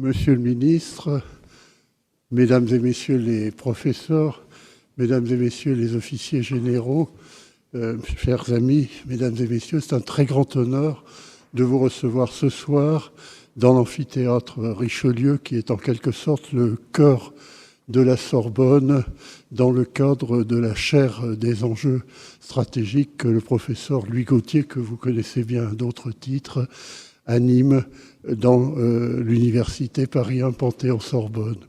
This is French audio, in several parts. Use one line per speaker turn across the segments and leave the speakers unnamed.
Monsieur le ministre, Mesdames et Messieurs les professeurs, Mesdames et Messieurs les officiers généraux, chers amis, Mesdames et Messieurs, c'est un très grand honneur de vous recevoir ce soir dans l'amphithéâtre Richelieu, qui est en quelque sorte le cœur de la Sorbonne, dans le cadre de la chaire des enjeux stratégiques que le professeur Louis Gautier, que vous connaissez bien à d'autres titres, anime dans l'université Paris 1 Panthéon-Sorbonne.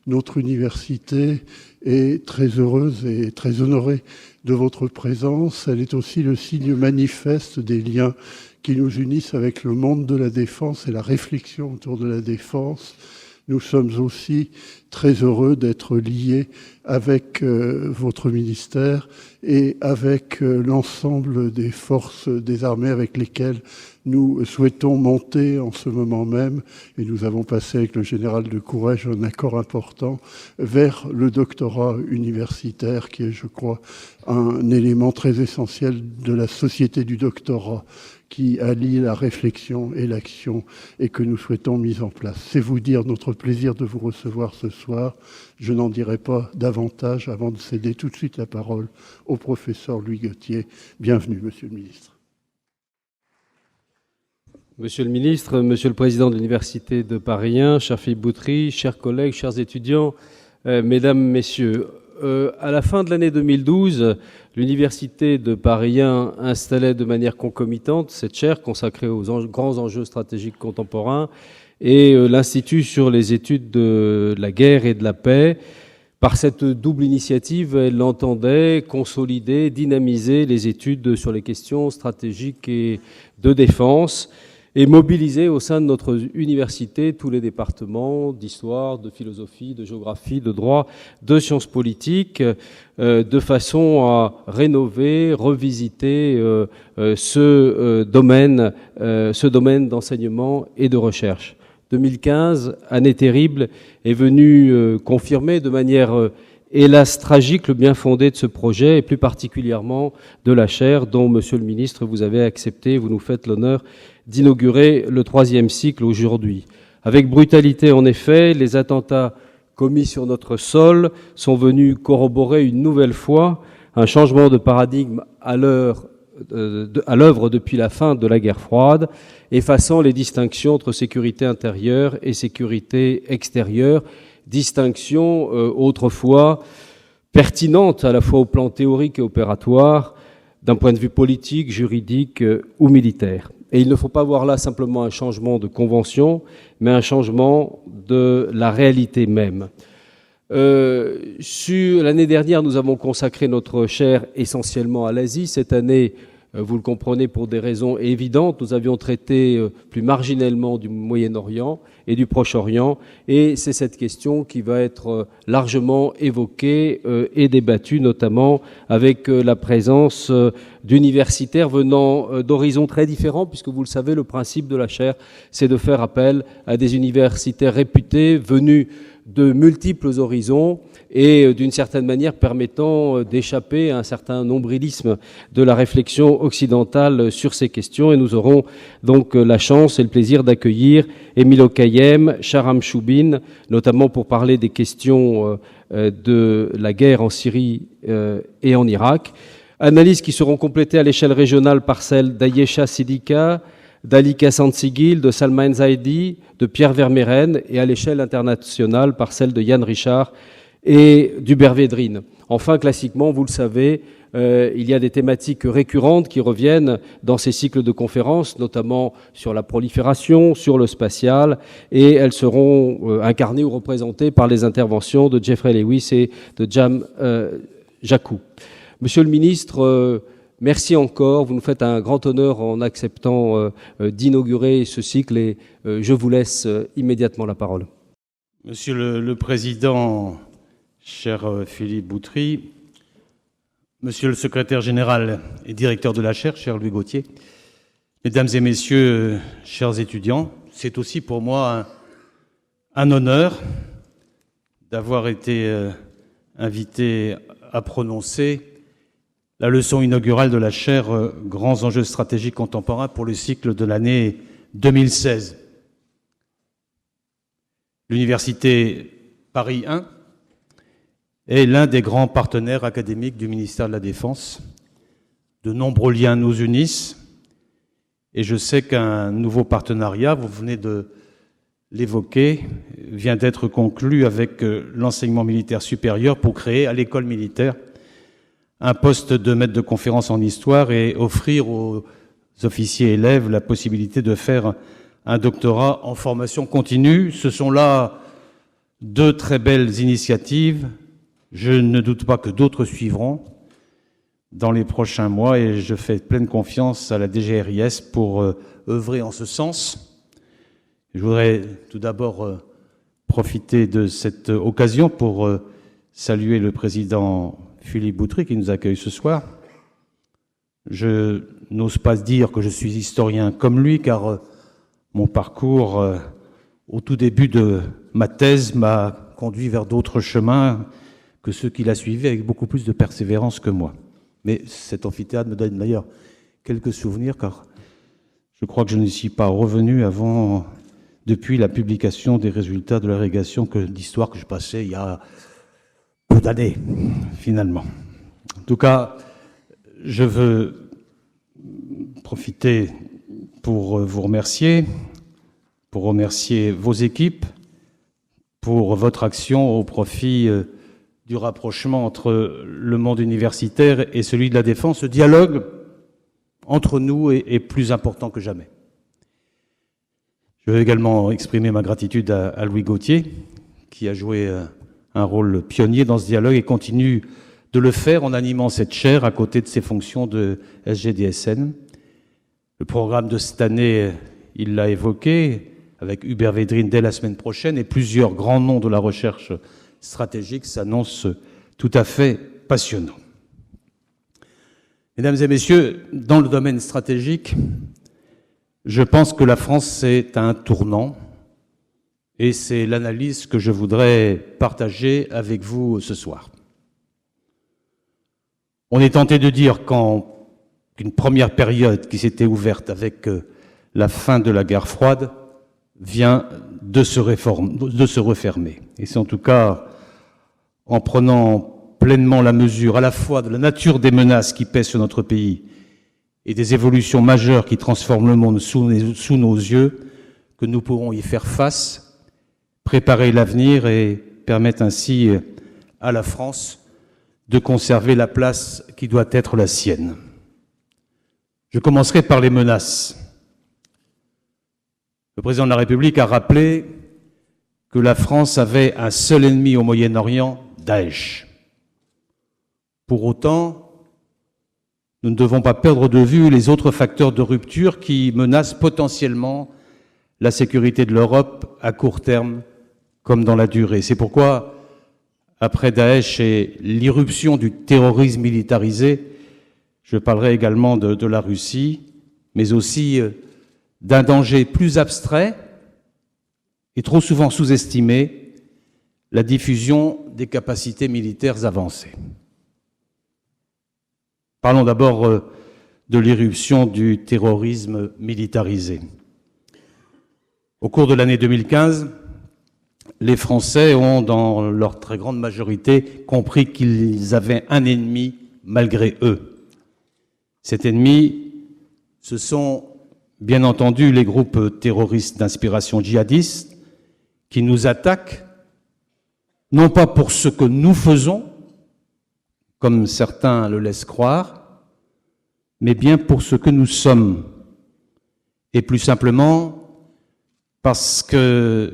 Notre université est très heureuse et très honorée de votre présence. Elle est aussi le signe manifeste des liens qui nous unissent avec le monde de la défense et la réflexion autour de la défense. Nous sommes aussi très heureux d'être liés avec votre ministère et avec l'ensemble des forces des armées avec lesquelles nous souhaitons monter en ce moment même, et nous avons passé avec le général de Courrèges un accord important, vers le doctorat universitaire qui est, je crois, un élément très essentiel de la société du doctorat, qui allie la réflexion et l'action et que nous souhaitons mise en place. C'est vous dire notre plaisir de vous recevoir ce soir. Je n'en dirai pas davantage avant de céder tout de suite la parole au professeur Louis Gautier. Bienvenue, Monsieur le ministre.
Monsieur le ministre, Monsieur le président de l'Université de Paris 1, cher Philippe Boutry, chers collègues, chers étudiants, Mesdames, Messieurs, à la fin de l'année 2012, l'Université de Paris 1 installait de manière concomitante cette chaire consacrée aux grands enjeux stratégiques contemporains et l'Institut sur les études de la guerre et de la paix. Par cette double initiative, elle entendait consolider, dynamiser les études sur les questions stratégiques et de défense et mobiliser au sein de notre université tous les départements d'histoire, de philosophie, de géographie, de droit, de sciences politiques, de façon à rénover, revisiter ce domaine d'enseignement et de recherche. 2015, année terrible, est venue confirmer de manière hélas tragique le bien fondé de ce projet et plus particulièrement de la chaire dont, Monsieur le ministre, vous avez accepté, vous nous faites l'honneur d'inaugurer le 3e cycle aujourd'hui. Avec brutalité, en effet, les attentats commis sur notre sol sont venus corroborer une nouvelle fois un changement de paradigme à l'œuvre depuis la fin de la guerre froide, effaçant les distinctions entre sécurité intérieure et sécurité extérieure, distinctions autrefois pertinentes à la fois au plan théorique et opératoire, d'un point de vue politique, juridique ou militaire. Et il ne faut pas voir là simplement un changement de convention, mais un changement de la réalité même. L'année dernière, nous avons consacré notre chaire essentiellement à l'Asie. Cette année, vous le comprenez, pour des raisons évidentes, nous avions traité plus marginalement du Moyen-Orient et du Proche-Orient, et c'est cette question qui va être largement évoquée et débattue, notamment avec la présence d'universitaires venant d'horizons très différents, puisque vous le savez, le principe de la chaire, c'est de faire appel à des universitaires réputés, venus de multiples horizons et d'une certaine manière permettant d'échapper à un certain nombrilisme de la réflexion occidentale sur ces questions. Et nous aurons donc la chance et le plaisir d'accueillir Émile Okhayem, Shahram Choubine, notamment pour parler des questions de la guerre en Syrie et en Irak. Analyses qui seront complétées à l'échelle régionale par celles d'Ayesha Sidika, d'Ali Kassantzigil, de Salman Zaidi, de Pierre Vermeeren, et à l'échelle internationale par celle de Yann Richard et d'Hubert Védrine. Enfin, classiquement, vous le savez, il y a des thématiques récurrentes qui reviennent dans ces cycles de conférences, notamment sur la prolifération, sur le spatial, et elles seront incarnées ou représentées par les interventions de Jeffrey Lewis et de Jam Jacou. Monsieur le ministre, merci encore. Vous nous faites un grand honneur en acceptant d'inaugurer ce cycle et je vous laisse immédiatement la parole.
Monsieur le Président, cher Philippe Boutry, Monsieur le Secrétaire général et directeur de la chaire, cher Louis Gautier, Mesdames et Messieurs, chers étudiants, c'est aussi pour moi un honneur d'avoir été invité à prononcer la leçon inaugurale de la chaire Grands enjeux stratégiques contemporains pour le cycle de l'année 2016. L'université Paris 1 est l'un des grands partenaires académiques du ministère de la Défense. De nombreux liens nous unissent et je sais qu'un nouveau partenariat, vous venez de l'évoquer, vient d'être conclu avec l'enseignement militaire supérieur pour créer à l'école militaire un poste de maître de conférence en histoire et offrir aux officiers élèves la possibilité de faire un doctorat en formation continue. Ce sont là deux très belles initiatives. Je ne doute pas que d'autres suivront dans les prochains mois et je fais pleine confiance à la DGRIS pour œuvrer en ce sens. Je voudrais tout d'abord profiter de cette occasion pour saluer le président Philippe Boutry qui nous accueille ce soir. Je n'ose pas dire que je suis historien comme lui car mon parcours au tout début de ma thèse m'a conduit vers d'autres chemins que ceux qui l'a suivi avec beaucoup plus de persévérance que moi. Mais cet amphithéâtre me donne d'ailleurs quelques souvenirs car je crois que je ne suis pas revenu depuis la publication des résultats de l'agrégation d'histoire que je passais il y a peu d'années, finalement. En tout cas, je veux profiter pour vous remercier, pour remercier vos équipes, pour votre action au profit du rapprochement entre le monde universitaire et celui de la défense. Ce dialogue entre nous est plus important que jamais. Je veux également exprimer ma gratitude à Louis Gauthier, qui a joué un rôle pionnier dans ce dialogue et continue de le faire en animant cette chaire à côté de ses fonctions de SGDSN. Le programme de cette année, il l'a évoqué, avec Hubert Védrine dès la semaine prochaine, et plusieurs grands noms de la recherche stratégique s'annoncent tout à fait passionnants. Mesdames et messieurs, dans le domaine stratégique, je pense que la France est à un tournant, et c'est l'analyse que je voudrais partager avec vous ce soir. On est tenté de dire qu'une première période qui s'était ouverte avec la fin de la guerre froide vient de se refermer. Et c'est en tout cas en prenant pleinement la mesure à la fois de la nature des menaces qui pèsent sur notre pays et des évolutions majeures qui transforment le monde sous nos yeux que nous pourrons y faire face, préparer l'avenir et permettre ainsi à la France de conserver la place qui doit être la sienne. Je commencerai par les menaces. Le président de la République a rappelé que la France avait un seul ennemi au Moyen-Orient, Daesh. Pour autant, nous ne devons pas perdre de vue les autres facteurs de rupture qui menacent potentiellement la sécurité de l'Europe à court terme comme dans la durée. C'est pourquoi, après Daesh et l'irruption du terrorisme militarisé, je parlerai également de la Russie, mais aussi d'un danger plus abstrait et trop souvent sous-estimé, la diffusion des capacités militaires avancées. Parlons d'abord de l'irruption du terrorisme militarisé. Au cours de l'année 2015, les Français ont, dans leur très grande majorité, compris qu'ils avaient un ennemi malgré eux. Cet ennemi, ce sont bien entendu les groupes terroristes d'inspiration djihadiste qui nous attaquent, non pas pour ce que nous faisons, comme certains le laissent croire, mais bien pour ce que nous sommes. Et plus simplement, parce qu'ils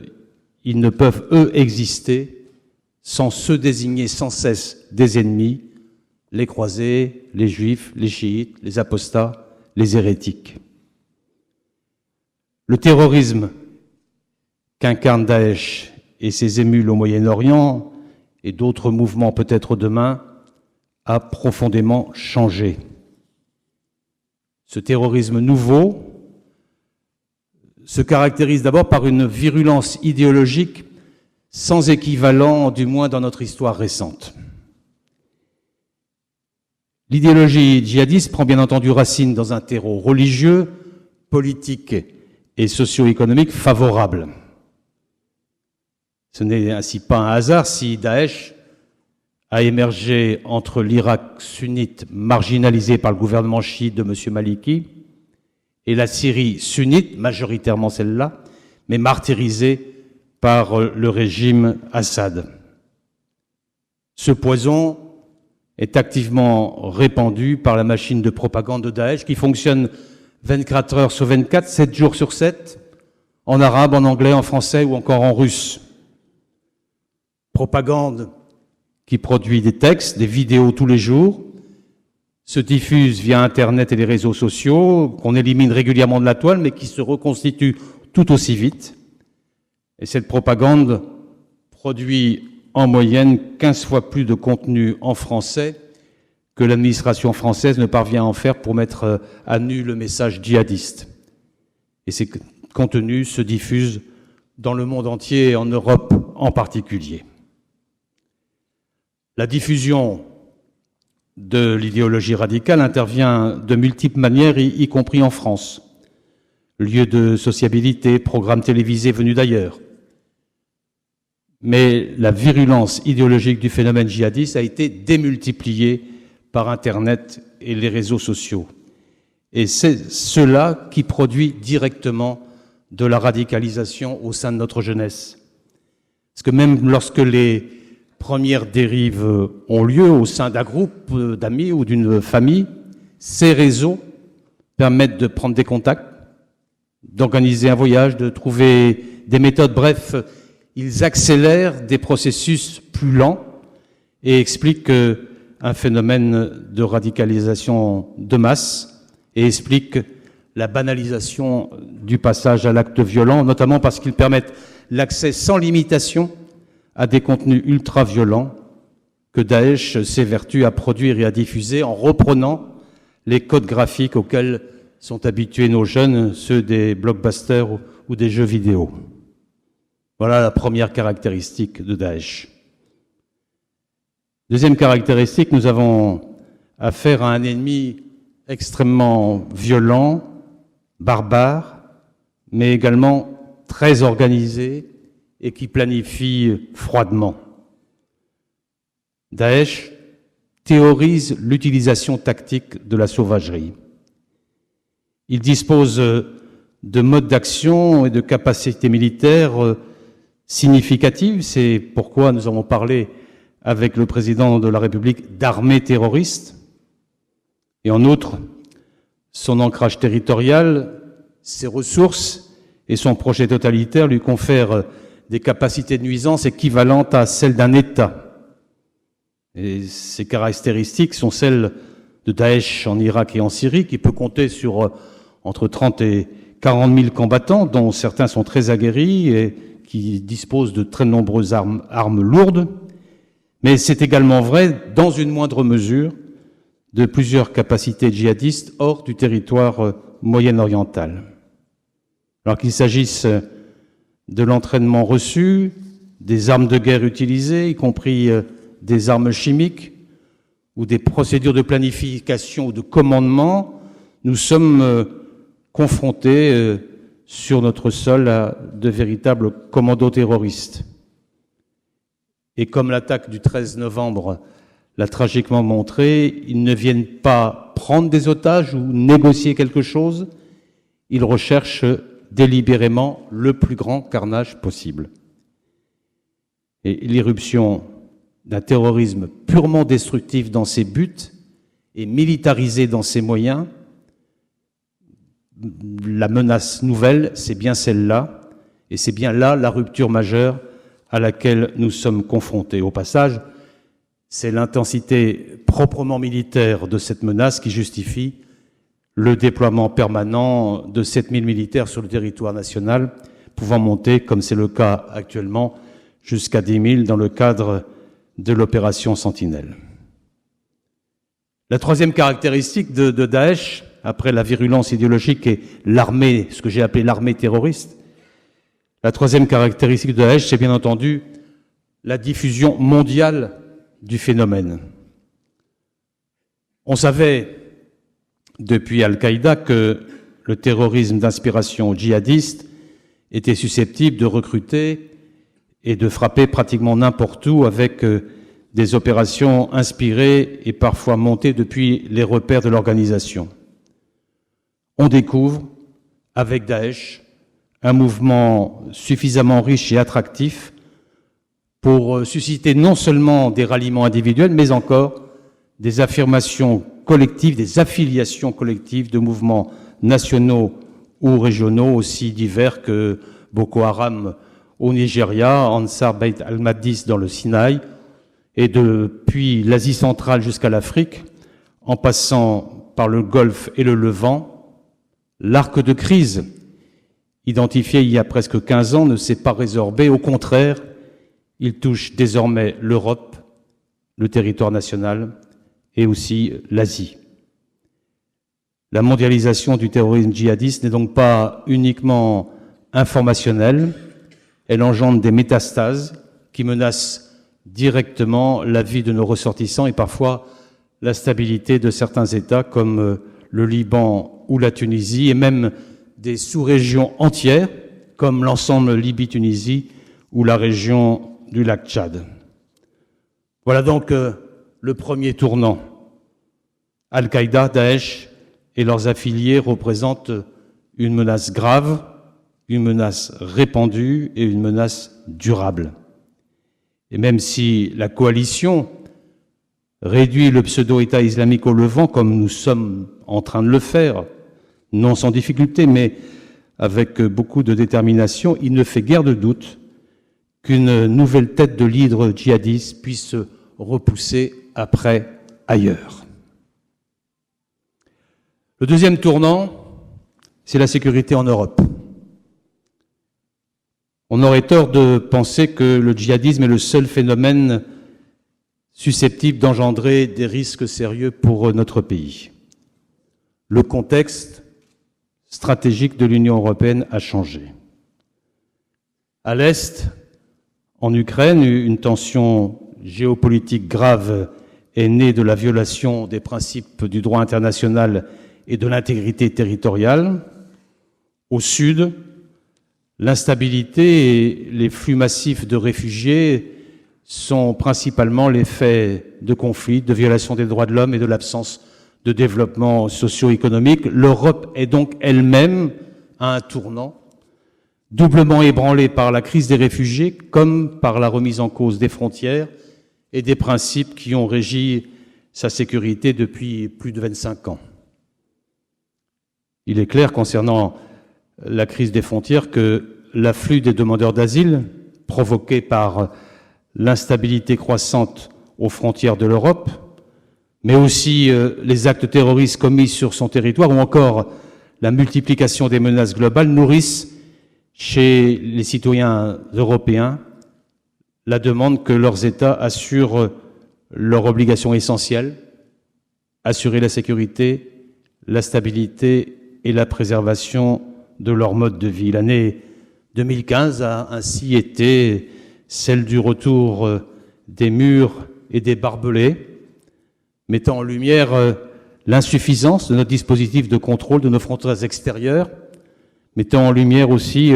ne peuvent, eux, exister sans se désigner sans cesse des ennemis, les croisés, les juifs, les chiites, les apostats, les hérétiques. Le terrorisme qu'incarne Daesh et ses émules au Moyen-Orient et d'autres mouvements peut-être demain a profondément changé. Ce terrorisme nouveau se caractérise d'abord par une virulence idéologique sans équivalent, du moins dans notre histoire récente. L'idéologie djihadiste prend bien entendu racine dans un terreau religieux, politique et socio-économique favorable. Ce n'est ainsi pas un hasard si Daesh a émergé entre l'Irak sunnite marginalisé par le gouvernement chiite de M. Maliki et la Syrie sunnite, majoritairement celle-là, mais martyrisée par le régime Assad. Ce poison est activement répandu par la machine de propagande de Daesh qui fonctionne 24 heures sur 24, 7 jours sur 7, en arabe, en anglais, en français ou encore en russe. Propagande qui produit des textes, des vidéos tous les jours, se diffuse via Internet et les réseaux sociaux, qu'on élimine régulièrement de la toile, mais qui se reconstitue tout aussi vite. Et cette propagande produit en moyenne 15 fois plus de contenu en français que l'administration française ne parvient à en faire pour mettre à nu le message djihadiste. Et ces contenus se diffusent dans le monde entier et en Europe en particulier. La diffusion de l'idéologie radicale intervient de multiples manières, y compris en France. Lieux de sociabilité, programmes télévisés venus d'ailleurs. Mais la virulence idéologique du phénomène djihadiste a été démultipliée par Internet et les réseaux sociaux. Et c'est cela qui produit directement de la radicalisation au sein de notre jeunesse. Parce que même lorsque les premières dérives ont lieu au sein d'un groupe d'amis ou d'une famille, ces réseaux permettent de prendre des contacts, d'organiser un voyage, de trouver des méthodes. Bref, ils accélèrent des processus plus lents et expliquent un phénomène de radicalisation de masse et expliquent la banalisation du passage à l'acte violent, notamment parce qu'ils permettent l'accès sans limitation à des contenus ultra-violents que Daesh s'évertue à produire et à diffuser en reprenant les codes graphiques auxquels sont habitués nos jeunes, ceux des blockbusters ou des jeux vidéo. Voilà la première caractéristique de Daesh. Deuxième caractéristique, nous avons affaire à un ennemi extrêmement violent, barbare, mais également très organisé et qui planifie froidement. Daesh théorise l'utilisation tactique de la sauvagerie. Il dispose de modes d'action et de capacités militaires significatives. C'est pourquoi nous avons parlé avec le président de la République d'armée terroriste. Et en outre, son ancrage territorial, ses ressources et son projet totalitaire lui confèrent des capacités de nuisance équivalentes à celles d'un État. Et ces caractéristiques sont celles de Daesh en Irak et en Syrie, qui peut compter sur entre 30 et 40 000 combattants, dont certains sont très aguerris et qui disposent de très nombreuses armes lourdes. Mais c'est également vrai, dans une moindre mesure, de plusieurs capacités djihadistes hors du territoire moyen-oriental. Alors qu'il s'agisse de l'entraînement reçu, des armes de guerre utilisées, y compris des armes chimiques, ou des procédures de planification ou de commandement, nous sommes confrontés sur notre sol à de véritables commandos terroristes. Et comme l'attaque du 13 novembre l'a tragiquement montré, ils ne viennent pas prendre des otages ou négocier quelque chose, ils recherchent délibérément le plus grand carnage possible. Et l'irruption d'un terrorisme purement destructif dans ses buts et militarisé dans ses moyens, la menace nouvelle, c'est bien celle-là, et c'est bien là la rupture majeure à laquelle nous sommes confrontés. Au passage, c'est l'intensité proprement militaire de cette menace qui justifie le déploiement permanent de 7000 militaires sur le territoire national, pouvant monter, comme c'est le cas actuellement, jusqu'à 10 000 dans le cadre de l'opération Sentinelle. La troisième caractéristique de Daesh, après la virulence idéologique et l'armée, ce que j'ai appelé l'armée terroriste, la troisième caractéristique de Daesh, c'est bien entendu la diffusion mondiale du phénomène. On savait depuis Al-Qaïda que le terrorisme d'inspiration djihadiste était susceptible de recruter et de frapper pratiquement n'importe où avec des opérations inspirées et parfois montées depuis les repères de l'organisation. On découvre, avec Daesh, un mouvement suffisamment riche et attractif pour susciter non seulement des ralliements individuels, mais encore des affirmations collectives, des affiliations collectives de mouvements nationaux ou régionaux aussi divers que Boko Haram au Nigeria, Ansar Beit al-Mahdis dans le Sinaï, et depuis l'Asie centrale jusqu'à l'Afrique, en passant par le Golfe et le Levant, l'arc de crise identifié il y a presque 15 ans ne s'est pas résorbé. Au contraire, il touche désormais l'Europe, le territoire national et aussi l'Asie. La mondialisation du terrorisme djihadiste n'est donc pas uniquement informationnelle, elle engendre des métastases qui menacent directement la vie de nos ressortissants et parfois la stabilité de certains États comme le Liban ou la Tunisie et même des sous-régions entières comme l'ensemble Libye-Tunisie ou la région du lac Tchad. Voilà donc le premier tournant. Al-Qaïda, Daesh et leurs affiliés représentent une menace grave, une menace répandue et une menace durable. Et même si la coalition réduit le pseudo-État islamique au Levant, comme nous sommes en train de le faire, non sans difficulté, mais avec beaucoup de détermination, il ne fait guère de doute qu'une nouvelle tête de l'hydre djihadiste puisse se repousser après ailleurs. Le deuxième tournant, c'est la sécurité en Europe. On aurait tort de penser que le djihadisme est le seul phénomène susceptible d'engendrer des risques sérieux pour notre pays. Le contexte stratégique de l'Union européenne a changé. À l'Est, en Ukraine, une tension géopolitique grave est née de la violation des principes du droit international et de l'intégrité territoriale. Au Sud, l'instabilité et les flux massifs de réfugiés sont principalement l'effet de conflits, de violations des droits de l'homme et de l'absence de développement socio-économique. L'Europe est donc elle-même à un tournant, doublement ébranlée par la crise des réfugiés comme par la remise en cause des frontières et des principes qui ont régi sa sécurité depuis plus de 25 ans. Il est clair concernant la crise des frontières que l'afflux des demandeurs d'asile, provoqué par l'instabilité croissante aux frontières de l'Europe, mais aussi les actes terroristes commis sur son territoire ou encore la multiplication des menaces globales nourrissent chez les citoyens européens la demande que leurs États assurent leurs obligations essentielles, assurer la sécurité, la stabilité et la préservation de leur mode de vie. L'année 2015 a ainsi été celle du retour des murs et des barbelés, mettant en lumière l'insuffisance de notre dispositif de contrôle de nos frontières extérieures, mettant en lumière aussi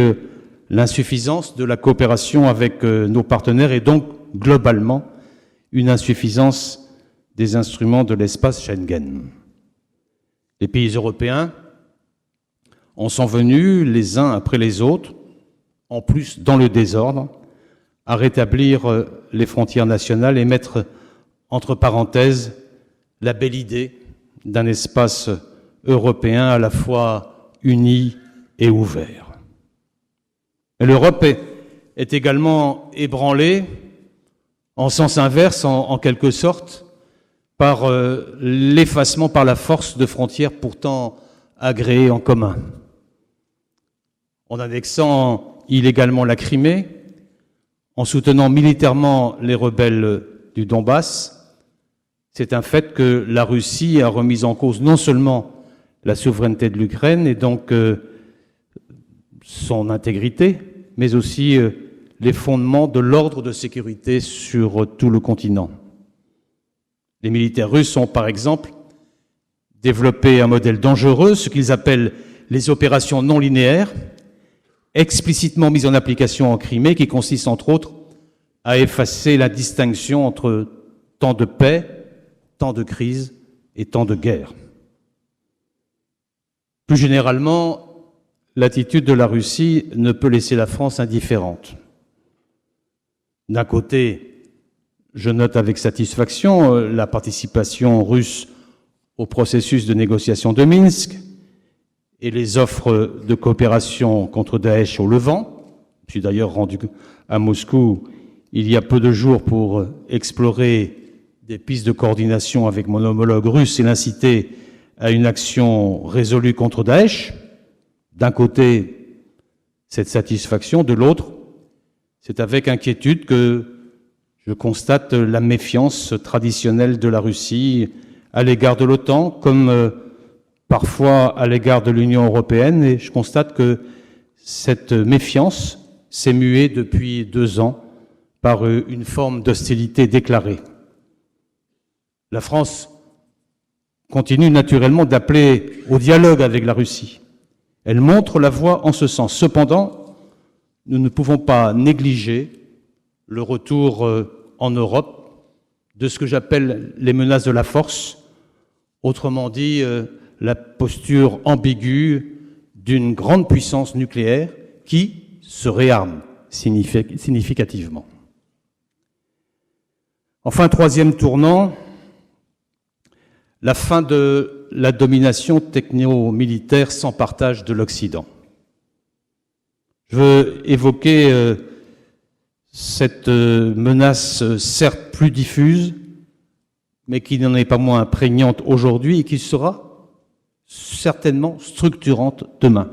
l'insuffisance de la coopération avec nos partenaires et donc, globalement, une insuffisance des instruments de l'espace Schengen. Les pays européens en sont venus, les uns après les autres, en plus dans le désordre, à rétablir les frontières nationales et mettre entre parenthèses la belle idée d'un espace européen à la fois uni et ouvert. Mais l'Europe est également ébranlée, en sens inverse en quelque sorte, par l'effacement par la force de frontières pourtant agréées en commun. En annexant illégalement la Crimée, en soutenant militairement les rebelles du Donbass, c'est un fait que la Russie a remis en cause non seulement la souveraineté de l'Ukraine et donc son intégrité, mais aussi les fondements de l'ordre de sécurité sur tout le continent. Les militaires russes ont, par exemple, développé un modèle dangereux, ce qu'ils appellent les opérations non linéaires, explicitement mises en application en Crimée, qui consistent entre autres à effacer la distinction entre temps de paix, temps de crise et temps de guerre. Plus généralement, l'attitude de la Russie ne peut laisser la France indifférente. D'un côté, je note avec satisfaction la participation russe au processus de négociation de Minsk et les offres de coopération contre Daesh au Levant. Je suis d'ailleurs rendu à Moscou il y a peu de jours pour explorer des pistes de coordination avec mon homologue russe et l'inciter à une action résolue contre Daesh. D'un côté, cette satisfaction, de l'autre, c'est avec inquiétude que je constate la méfiance traditionnelle de la Russie à l'égard de l'OTAN, comme parfois à l'égard de l'Union européenne, et je constate que cette méfiance s'est muée depuis 2 ans par une forme d'hostilité déclarée. La France continue naturellement d'appeler au dialogue avec la Russie. Elle montre la voie en ce sens. Cependant, nous ne pouvons pas négliger le retour en Europe de ce que j'appelle les menaces de la force, autrement dit, la posture ambiguë d'une grande puissance nucléaire qui se réarme significativement. Enfin, troisième tournant, la fin de la domination techno-militaire sans partage de l'Occident. Je veux évoquer cette menace certes plus diffuse, mais qui n'en est pas moins prégnante aujourd'hui et qui sera certainement structurante demain.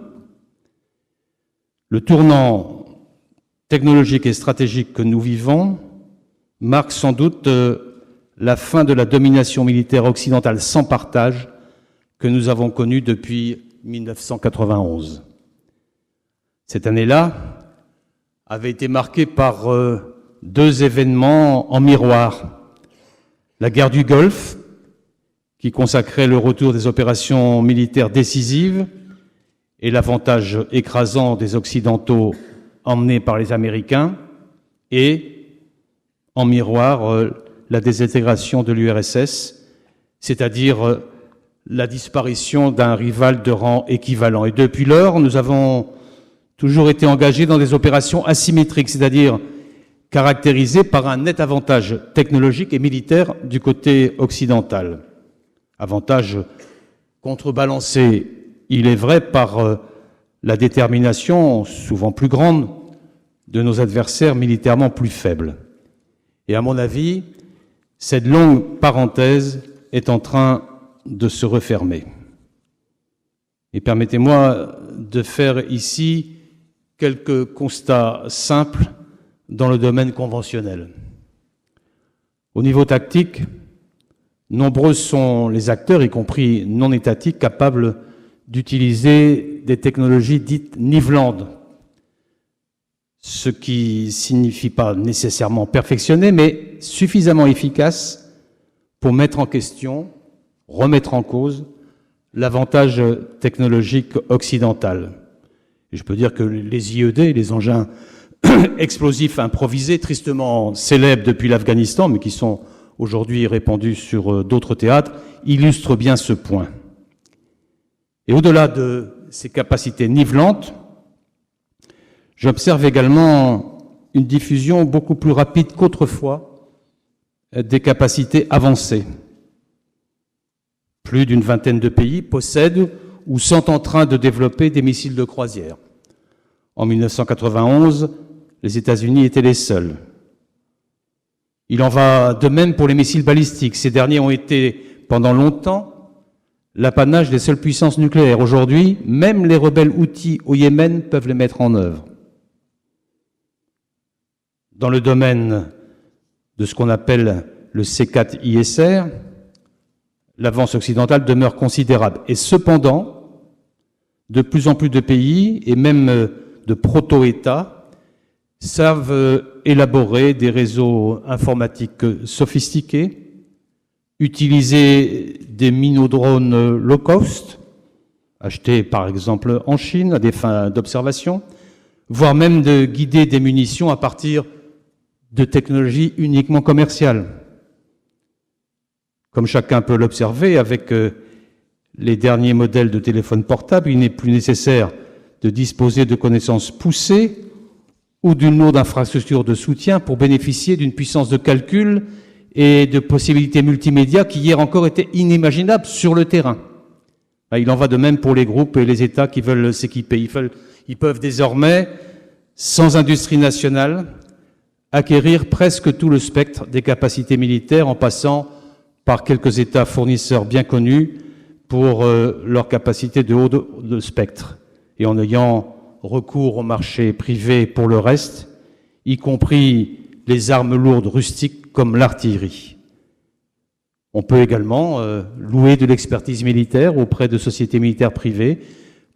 Le tournant technologique et stratégique que nous vivons marque sans doute la fin de la domination militaire occidentale sans partage que nous avons connue depuis 1991. Cette année-là avait été marquée par 2 événements en miroir. La guerre du Golfe, qui consacrait le retour des opérations militaires décisives et l'avantage écrasant des Occidentaux emmenés par les Américains, et en miroir, la désintégration de l'URSS, c'est-à-dire la disparition d'un rival de rang équivalent. Et depuis lors, nous avons toujours été engagés dans des opérations asymétriques, c'est-à-dire caractérisées par un net avantage technologique et militaire du côté occidental. Avantage contrebalancé, il est vrai, par la détermination, souvent plus grande, de nos adversaires militairement plus faibles. Et à mon avis, cette longue parenthèse est en train de se refermer. Et permettez-moi de faire ici quelques constats simples dans le domaine conventionnel. Au niveau tactique, nombreux sont les acteurs, y compris non étatiques, capables d'utiliser des technologies dites nivelantes, ce qui signifie pas nécessairement perfectionné, mais suffisamment efficace pour mettre en question, remettre en cause l'avantage technologique occidental. Et je peux dire que les IED, les engins explosifs improvisés, tristement célèbres depuis l'Afghanistan, mais qui sont aujourd'hui répandus sur d'autres théâtres, illustrent bien ce point. Et au-delà de ces capacités nivelantes, j'observe également une diffusion beaucoup plus rapide qu'autrefois des capacités avancées. Plus d'une vingtaine de pays possèdent ou sont en train de développer des missiles de croisière. En 1991, les États-Unis étaient les seuls. Il en va de même pour les missiles balistiques. Ces derniers ont été, pendant longtemps, l'apanage des seules puissances nucléaires. Aujourd'hui, même les rebelles Houthis au Yémen peuvent les mettre en œuvre. Dans le domaine de ce qu'on appelle le C4ISR, l'avance occidentale demeure considérable. Et cependant, de plus en plus de pays, et même de proto-États, savent élaborer des réseaux informatiques sophistiqués, utiliser des minodrones low cost, achetés par exemple en Chine à des fins d'observation, voire même de guider des munitions à partir de technologie uniquement commerciale. Comme chacun peut l'observer, avec les derniers modèles de téléphones portables, il n'est plus nécessaire de disposer de connaissances poussées ou d'une lourde infrastructure de soutien pour bénéficier d'une puissance de calcul et de possibilités multimédia qui hier encore étaient inimaginables sur le terrain. Il en va de même pour les groupes et les États qui veulent s'équiper. Ils peuvent désormais, sans industrie nationale, acquérir presque tout le spectre des capacités militaires en passant par quelques États fournisseurs bien connus pour leur capacité de haut de spectre et en ayant recours au marché privé pour le reste, y compris les armes lourdes rustiques comme l'artillerie. On peut également louer de l'expertise militaire auprès de sociétés militaires privées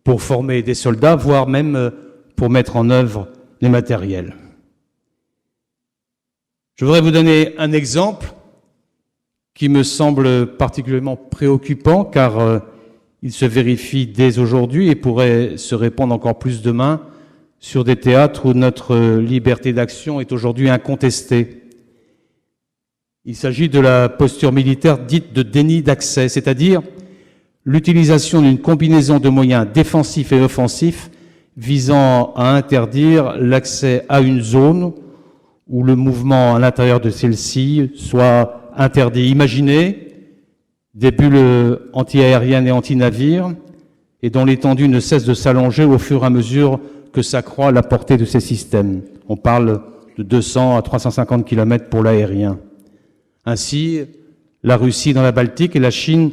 pour former des soldats, voire même pour mettre en œuvre les matériels. Je voudrais vous donner un exemple qui me semble particulièrement préoccupant car il se vérifie dès aujourd'hui et pourrait se répandre encore plus demain sur des théâtres où notre liberté d'action est aujourd'hui incontestée. Il s'agit de la posture militaire dite de déni d'accès, c'est-à-dire l'utilisation d'une combinaison de moyens défensifs et offensifs visant à interdire l'accès à une zone où le mouvement à l'intérieur de celle-ci soit interdit. Imaginez des bulles anti-aériennes et anti-navires et dont l'étendue ne cesse de s'allonger au fur et à mesure que s'accroît la portée de ces systèmes. On parle de 200 à 350 km pour l'aérien. Ainsi, la Russie dans la Baltique et la Chine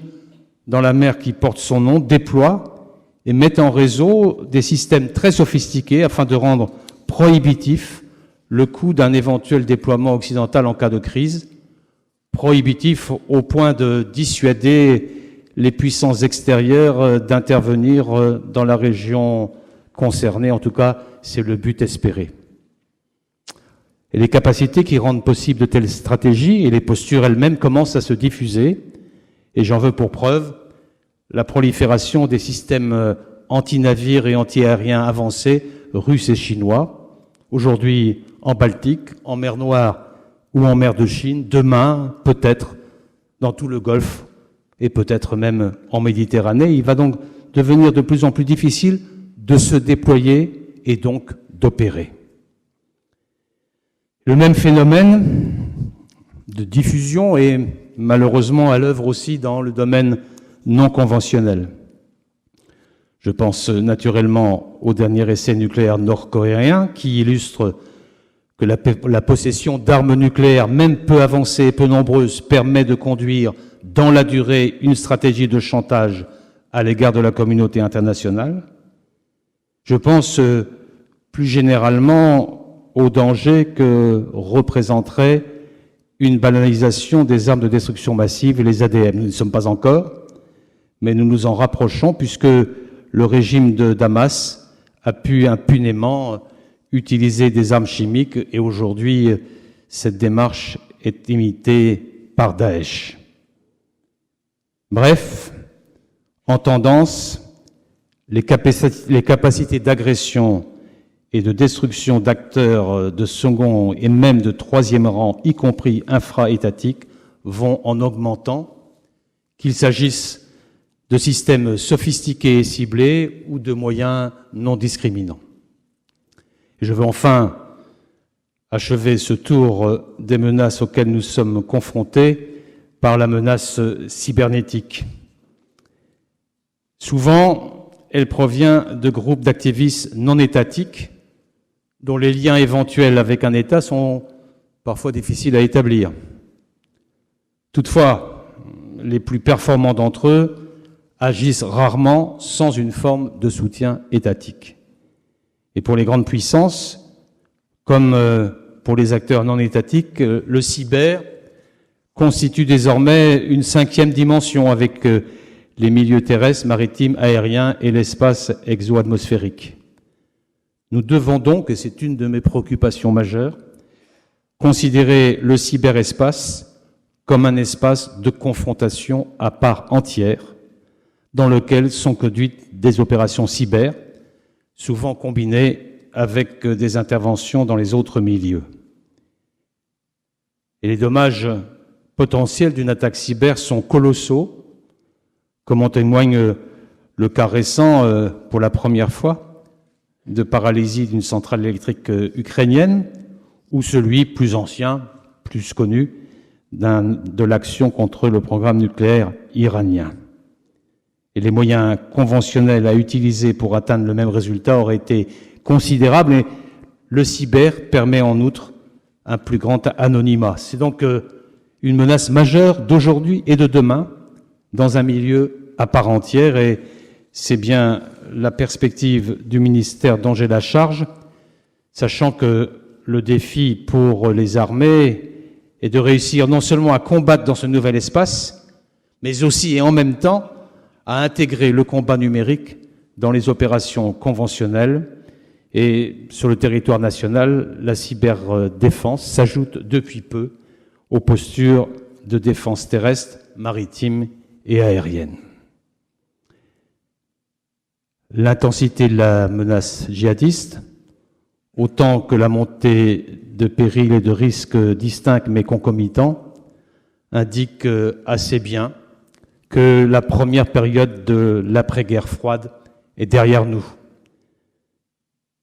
dans la mer qui porte son nom déploient et mettent en réseau des systèmes très sophistiqués afin de rendre prohibitif le coût d'un éventuel déploiement occidental en cas de crise, prohibitif au point de dissuader les puissances extérieures d'intervenir dans la région concernée. En tout cas, c'est le but espéré. Et les capacités qui rendent possible de telles stratégies et les postures elles-mêmes commencent à se diffuser. Et j'en veux pour preuve la prolifération des systèmes anti-navires et anti-aériens avancés russes et chinois, aujourd'hui en Baltique, en mer Noire ou en mer de Chine, demain peut-être dans tout le Golfe et peut-être même en Méditerranée. Il va donc devenir de plus en plus difficile de se déployer et donc d'opérer. Le même phénomène de diffusion est malheureusement à l'œuvre aussi dans le domaine non conventionnel. Je pense naturellement au dernier essai nucléaire nord-coréen qui illustre que la possession d'armes nucléaires, même peu avancées et peu nombreuses, permet de conduire dans la durée une stratégie de chantage à l'égard de la communauté internationale. Je pense plus généralement au danger que représenterait une banalisation des armes de destruction massive et les ADM. Nous n'y sommes pas encore, mais nous nous en rapprochons puisque le régime de Damas a pu impunément utiliser des armes chimiques et aujourd'hui, cette démarche est imitée par Daesh. Bref, en tendance, les capacités d'agression et de destruction d'acteurs de second et même de troisième rang, y compris infra-étatiques, vont en augmentant, qu'il s'agisse de systèmes sophistiqués et ciblés ou de moyens non discriminants. Et je veux enfin achever ce tour des menaces auxquelles nous sommes confrontés par la menace cybernétique. Souvent, elle provient de groupes d'activistes non étatiques dont les liens éventuels avec un État sont parfois difficiles à établir. Toutefois, les plus performants d'entre eux agissent rarement sans une forme de soutien étatique. Et pour les grandes puissances, comme pour les acteurs non étatiques, le cyber constitue désormais une cinquième dimension avec les milieux terrestres, maritimes, aériens et l'espace exo-atmosphérique. Nous devons donc, et c'est une de mes préoccupations majeures, considérer le cyberespace comme un espace de confrontation à part entière, dans lequel sont conduites des opérations cyber, souvent combinées avec des interventions dans les autres milieux. Et les dommages potentiels d'une attaque cyber sont colossaux, comme en témoigne le cas récent, pour la première fois, de paralysie d'une centrale électrique ukrainienne, ou celui plus ancien, plus connu, de l'action contre le programme nucléaire iranien. Et les moyens conventionnels à utiliser pour atteindre le même résultat auraient été considérables, et le cyber permet en outre un plus grand anonymat. C'est donc une menace majeure d'aujourd'hui et de demain dans un milieu à part entière, et c'est bien la perspective du ministère dont j'ai la charge, sachant que le défi pour les armées est de réussir non seulement à combattre dans ce nouvel espace, mais aussi et en même temps à intégrer le combat numérique dans les opérations conventionnelles. Et sur le territoire national, la cyberdéfense s'ajoute depuis peu aux postures de défense terrestre, maritime et aérienne. L'intensité de la menace djihadiste, autant que la montée de périls et de risques distincts mais concomitants, indique assez bien que la première période de l'après-guerre froide est derrière nous.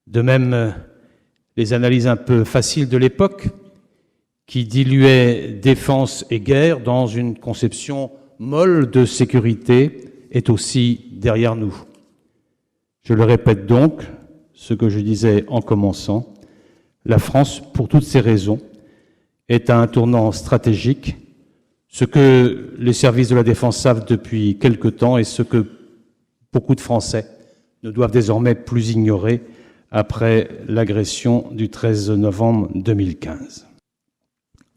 De même, les analyses un peu faciles de l'époque, qui diluaient défense et guerre dans une conception molle de sécurité, est aussi derrière nous. Je le répète donc, ce que je disais en commençant, la France, pour toutes ces raisons, est à un tournant stratégique, ce que les services de la défense savent depuis quelque temps et ce que beaucoup de Français ne doivent désormais plus ignorer après l'agression du 13 novembre 2015.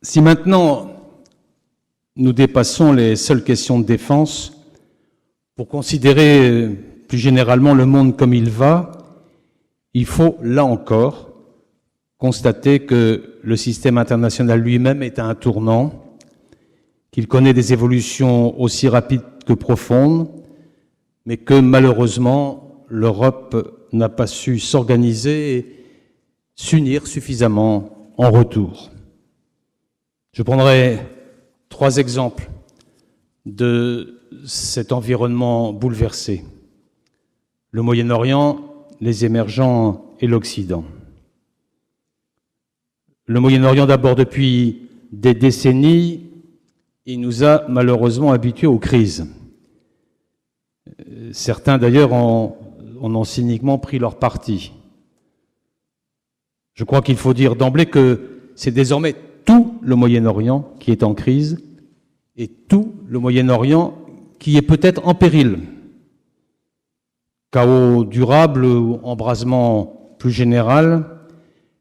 Si maintenant nous dépassons les seules questions de défense pour considérer plus généralement le monde comme il va, il faut, là encore, constater que le système international lui-même est à un tournant, qu'il connaît des évolutions aussi rapides que profondes, mais que malheureusement l'Europe n'a pas su s'organiser et s'unir suffisamment en retour. Je prendrai 3 exemples de cet environnement bouleversé. Le Moyen-Orient, les émergents et l'Occident. Le Moyen-Orient d'abord, depuis des décennies, il nous a malheureusement habitués aux crises. Certains d'ailleurs en ont cyniquement pris leur parti. Je crois qu'il faut dire d'emblée que c'est désormais tout le Moyen-Orient qui est en crise et tout le Moyen-Orient qui est peut-être en péril. Chaos durable ou embrasement plus général,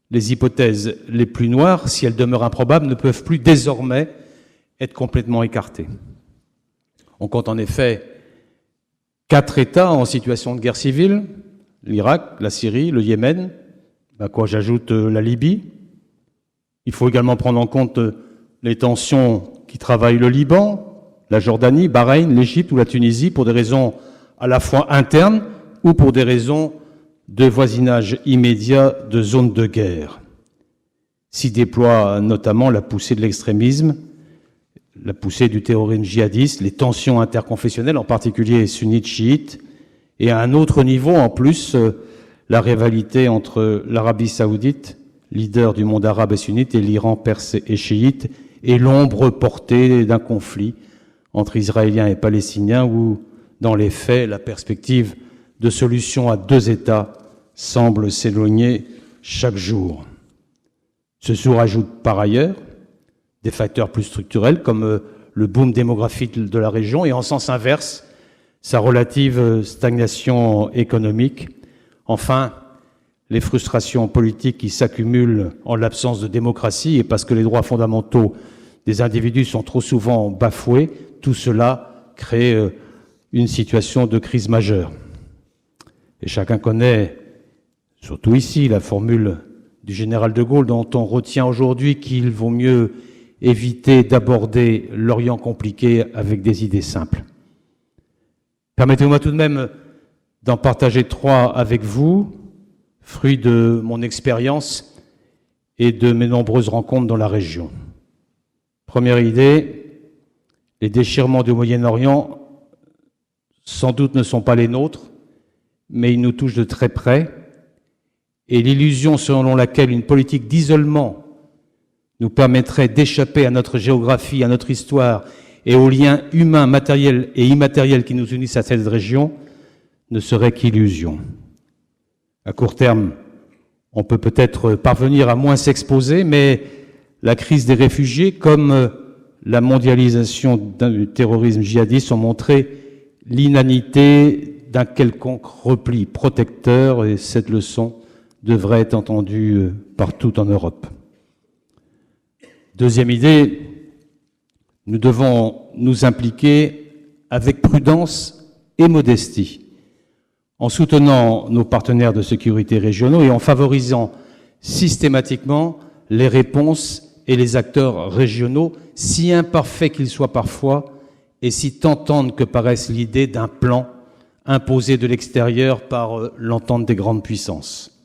les hypothèses les plus noires, si elles demeurent improbables, ne peuvent plus désormais être complètement écartées. On compte en effet 4 États en situation de guerre civile, l'Irak, la Syrie, le Yémen, à quoi j'ajoute la Libye. Il faut également prendre en compte les tensions qui travaillent le Liban, la Jordanie, Bahreïn, l'Égypte ou la Tunisie pour des raisons à la fois internes ou pour des raisons de voisinage immédiat de zones de guerre. S'y déploie notamment la poussée de l'extrémisme, la poussée du terrorisme djihadiste, les tensions interconfessionnelles, en particulier sunnites chiites, et à un autre niveau en plus, la rivalité entre l'Arabie saoudite, leader du monde arabe et sunnite, et l'Iran perse et chiite, et l'ombre portée d'un conflit entre Israéliens et Palestiniens où, dans les faits, la perspective de solution à 2 États semble s'éloigner chaque jour. Se surajoutent par ailleurs des facteurs plus structurels comme le boom démographique de la région et en sens inverse, sa relative stagnation économique. Enfin, les frustrations politiques qui s'accumulent en l'absence de démocratie et parce que les droits fondamentaux des individus sont trop souvent bafoués, tout cela crée une situation de crise majeure. Et chacun connaît, surtout ici, la formule du général de Gaulle dont on retient aujourd'hui qu'il vaut mieux éviter d'aborder l'Orient compliqué avec des idées simples. Permettez-moi tout de même d'en partager 3 avec vous, fruit de mon expérience et de mes nombreuses rencontres dans la région. Première idée, les déchirements du Moyen-Orient sans doute ne sont pas les nôtres, mais ils nous touchent de très près. Et l'illusion selon laquelle une politique d'isolement nous permettrait d'échapper à notre géographie, à notre histoire et aux liens humains, matériels et immatériels qui nous unissent à cette région ne serait qu'illusion. À court terme, on peut peut-être parvenir à moins s'exposer, mais la crise des réfugiés, comme la mondialisation du terrorisme djihadiste, ont montré l'inanité d'un quelconque repli protecteur, et cette leçon devrait être entendue partout en Europe. Deuxième idée, nous devons nous impliquer avec prudence et modestie, en soutenant nos partenaires de sécurité régionaux et en favorisant systématiquement les réponses et les acteurs régionaux, si imparfaits qu'ils soient parfois, et si tentante que paraisse l'idée d'un plan imposé de l'extérieur par l'entente des grandes puissances.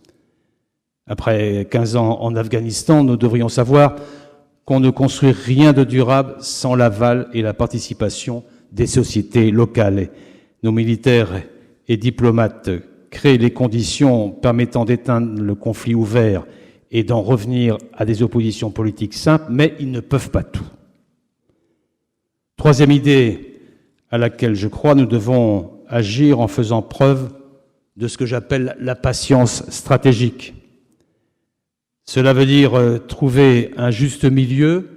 Après 15 ans en Afghanistan, nous devrions savoir qu'on ne construit rien de durable sans l'aval et la participation des sociétés locales. Et nos militaires et diplomates créent les conditions permettant d'éteindre le conflit ouvert et d'en revenir à des oppositions politiques simples, mais ils ne peuvent pas tout. Troisième idée à laquelle je crois, nous devons agir en faisant preuve de ce que j'appelle la patience stratégique. Cela veut dire trouver un juste milieu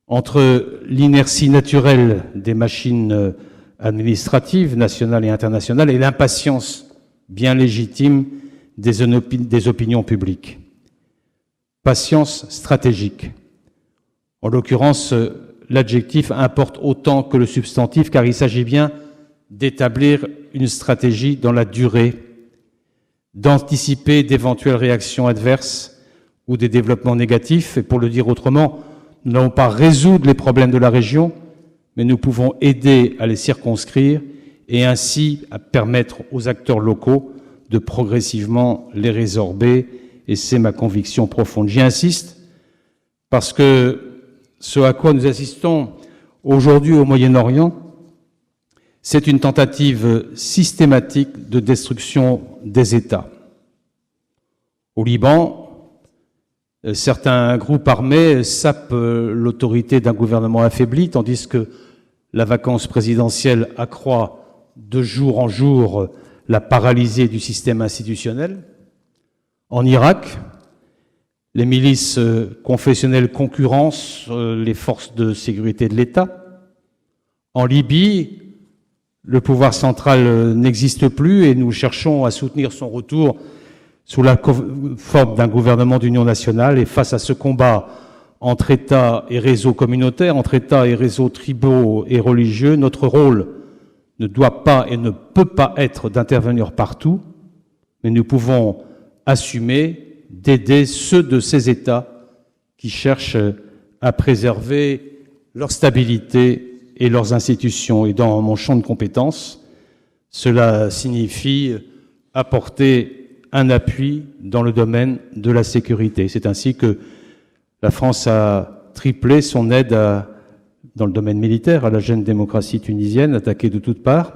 entre l'inertie naturelle des machines administratives, nationales et internationales, et l'impatience bien légitime des opinions publiques. Patience stratégique. En l'occurrence, l'adjectif importe autant que le substantif, car il s'agit bien d'établir une stratégie dans la durée, d'anticiper d'éventuelles réactions adverses ou des développements négatifs. Et pour le dire autrement, nous n'allons pas résoudre les problèmes de la région, mais nous pouvons aider à les circonscrire et ainsi à permettre aux acteurs locaux de progressivement les résorber. Et c'est ma conviction profonde. J'y insiste parce que ce à quoi nous assistons aujourd'hui au Moyen-Orient, c'est une tentative systématique de destruction des États. Au Liban, certains groupes armés sapent l'autorité d'un gouvernement affaibli, tandis que la vacance présidentielle accroît de jour en jour la paralysie du système institutionnel. En Irak, les milices confessionnelles concurrencent les forces de sécurité de l'État. En Libye, le pouvoir central n'existe plus et nous cherchons à soutenir son retour sous la forme d'un gouvernement d'union nationale. Et face à ce combat entre États et réseaux communautaires, entre États et réseaux tribaux et religieux, notre rôle ne doit pas et ne peut pas être d'intervenir partout, mais nous pouvons assumer d'aider ceux de ces États qui cherchent à préserver leur stabilité et leurs institutions. Et dans mon champ de compétences, cela signifie apporter un appui dans le domaine de la sécurité. C'est ainsi que la France a triplé son aide dans le domaine militaire à la jeune démocratie tunisienne, attaquée de toutes parts.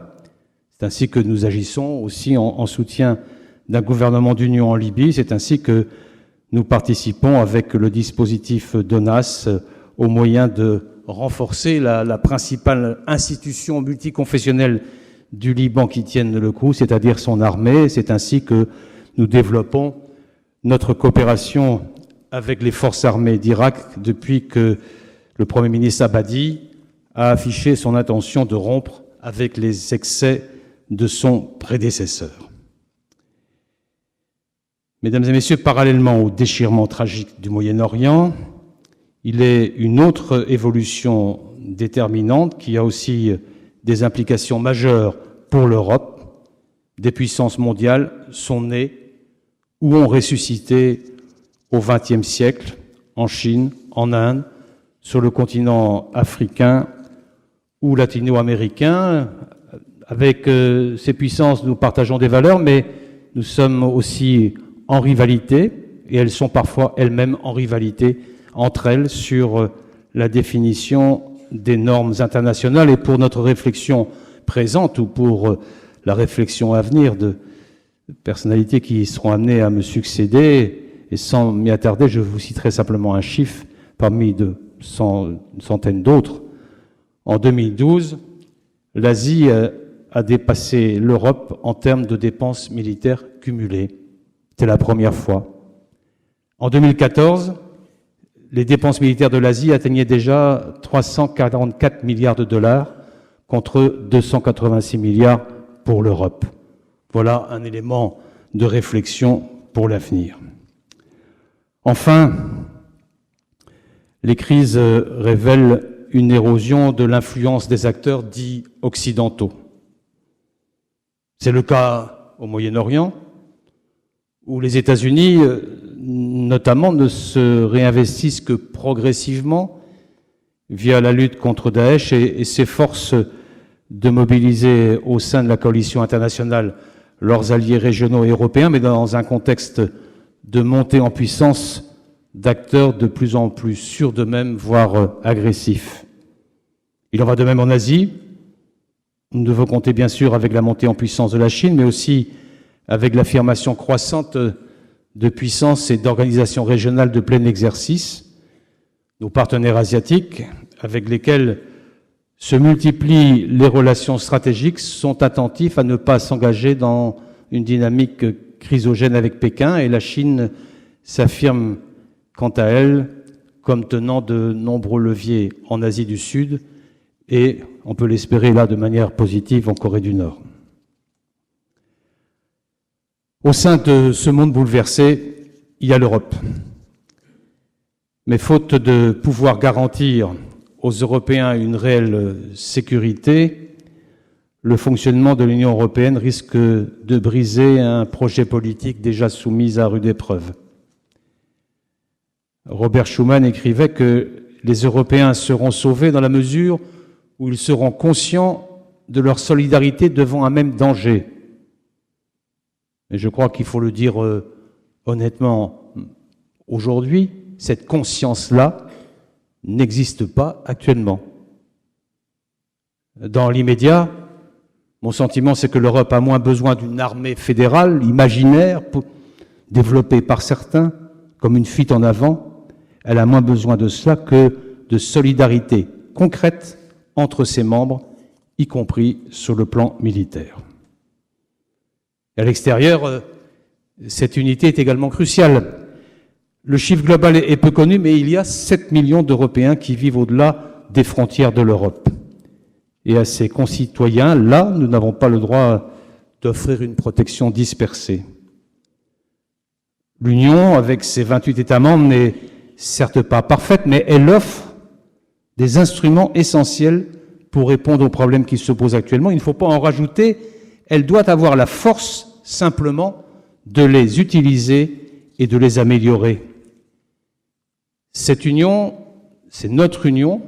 C'est ainsi que nous agissons aussi en soutien d'un gouvernement d'union en Libye. C'est ainsi que nous participons avec le dispositif DONAS au moyen de renforcer la principale institution multiconfessionnelle du Liban qui tienne le coup, c'est-à-dire son armée. C'est ainsi que nous développons notre coopération avec les forces armées d'Irak depuis que le Premier ministre Abadi a affiché son intention de rompre avec les excès de son prédécesseur. Mesdames et messieurs, parallèlement au déchirement tragique du Moyen-Orient, il est une autre évolution déterminante qui a aussi des implications majeures pour l'Europe. Des puissances mondiales sont nées ou ont ressuscité au XXe siècle, en Chine, en Inde, sur le continent africain ou latino-américain. Avec ces puissances, nous partageons des valeurs, mais nous sommes aussi en rivalité, et elles sont parfois elles-mêmes en rivalité entre elles sur la définition des normes internationales. Et pour notre réflexion présente ou pour la réflexion à venir de personnalités qui seront amenées à me succéder, et sans m'y attarder, je vous citerai simplement un chiffre parmi une centaine d'autres. En 2012, l'Asie a dépassé l'Europe en termes de dépenses militaires cumulées. C'était la première fois. En 2014, les dépenses militaires de l'Asie atteignaient déjà 344 milliards de dollars contre 286 milliards pour l'Europe. Voilà un élément de réflexion pour l'avenir. Enfin, les crises révèlent une érosion de l'influence des acteurs dits occidentaux. C'est le cas au Moyen-Orient, où les États-Unis, notamment, ne se réinvestissent que progressivement via la lutte contre Daesh et s'efforcent de mobiliser au sein de la coalition internationale leurs alliés régionaux et européens, mais dans un contexte de montée en puissance d'acteurs de plus en plus sûrs d'eux-mêmes, voire agressifs. Il en va de même en Asie. Nous devons compter bien sûr avec la montée en puissance de la Chine, mais aussi avec l'affirmation croissante de puissances et d'organisations régionales de plein exercice. Nos partenaires asiatiques, avec lesquels se multiplient les relations stratégiques, sont attentifs à ne pas s'engager dans une dynamique chrysogène avec Pékin, et la Chine s'affirme quant à elle comme tenant de nombreux leviers en Asie du Sud et, on peut l'espérer là de manière positive, en Corée du Nord. Au sein de ce monde bouleversé, il y a l'Europe. Mais faute de pouvoir garantir aux Européens une réelle sécurité, le fonctionnement de l'Union européenne risque de briser un projet politique déjà soumis à rude épreuve. Robert Schuman écrivait que les Européens seront sauvés dans la mesure où ils seront conscients de leur solidarité devant un même danger. Et je crois qu'il faut le dire honnêtement, aujourd'hui, cette conscience-là n'existe pas actuellement. Dans l'immédiat, mon sentiment, c'est que l'Europe a moins besoin d'une armée fédérale, imaginaire, développée par certains, comme une fuite en avant. Elle a moins besoin de cela que de solidarité concrète entre ses membres, y compris sur le plan militaire. Et à l'extérieur, cette unité est également cruciale. Le chiffre global est peu connu, mais il y a 7 millions d'Européens qui vivent au-delà des frontières de l'Europe. Et à ces concitoyens, là, nous n'avons pas le droit d'offrir une protection dispersée. L'Union, avec ses 28 États membres, n'est certes pas parfaite, mais elle offre des instruments essentiels pour répondre aux problèmes qui se posent actuellement. Il ne faut pas en rajouter, elle doit avoir la force simplement de les utiliser et de les améliorer. Cette union, c'est notre union,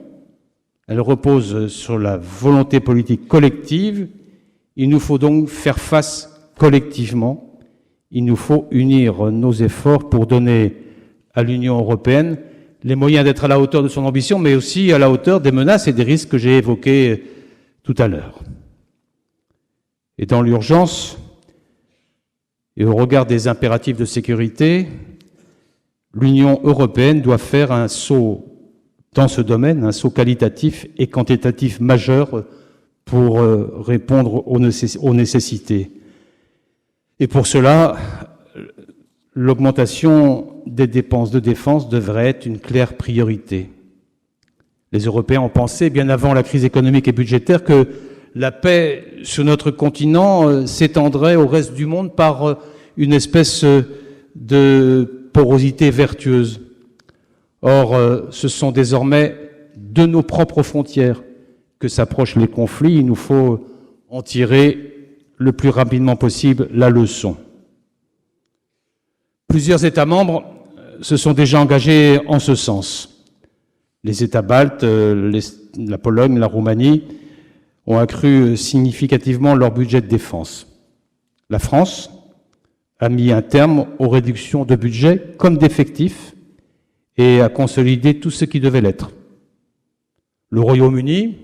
elle repose sur la volonté politique collective. Il nous faut donc faire face collectivement. Il nous faut unir nos efforts pour donner à l'Union européenne les moyens d'être à la hauteur de son ambition, mais aussi à la hauteur des menaces et des risques que j'ai évoqués tout à l'heure. Et dans l'urgence, et au regard des impératifs de sécurité, l'Union européenne doit faire un saut dans ce domaine, un saut qualitatif et quantitatif majeur pour répondre aux nécessités. Et pour cela, l'augmentation des dépenses de défense devrait être une claire priorité. Les Européens ont pensé, bien avant la crise économique et budgétaire, que la paix sur notre continent s'étendrait au reste du monde par une espèce de porosité vertueuse. Or, ce sont désormais de nos propres frontières que s'approchent les conflits. Il nous faut en tirer le plus rapidement possible la leçon. Plusieurs États membres se sont déjà engagés en ce sens. Les États baltes, la Pologne, la Roumanie ont accru significativement leur budget de défense. La France a mis un terme aux réductions de budget comme d'effectifs et a consolidé tout ce qui devait l'être. Le Royaume-Uni,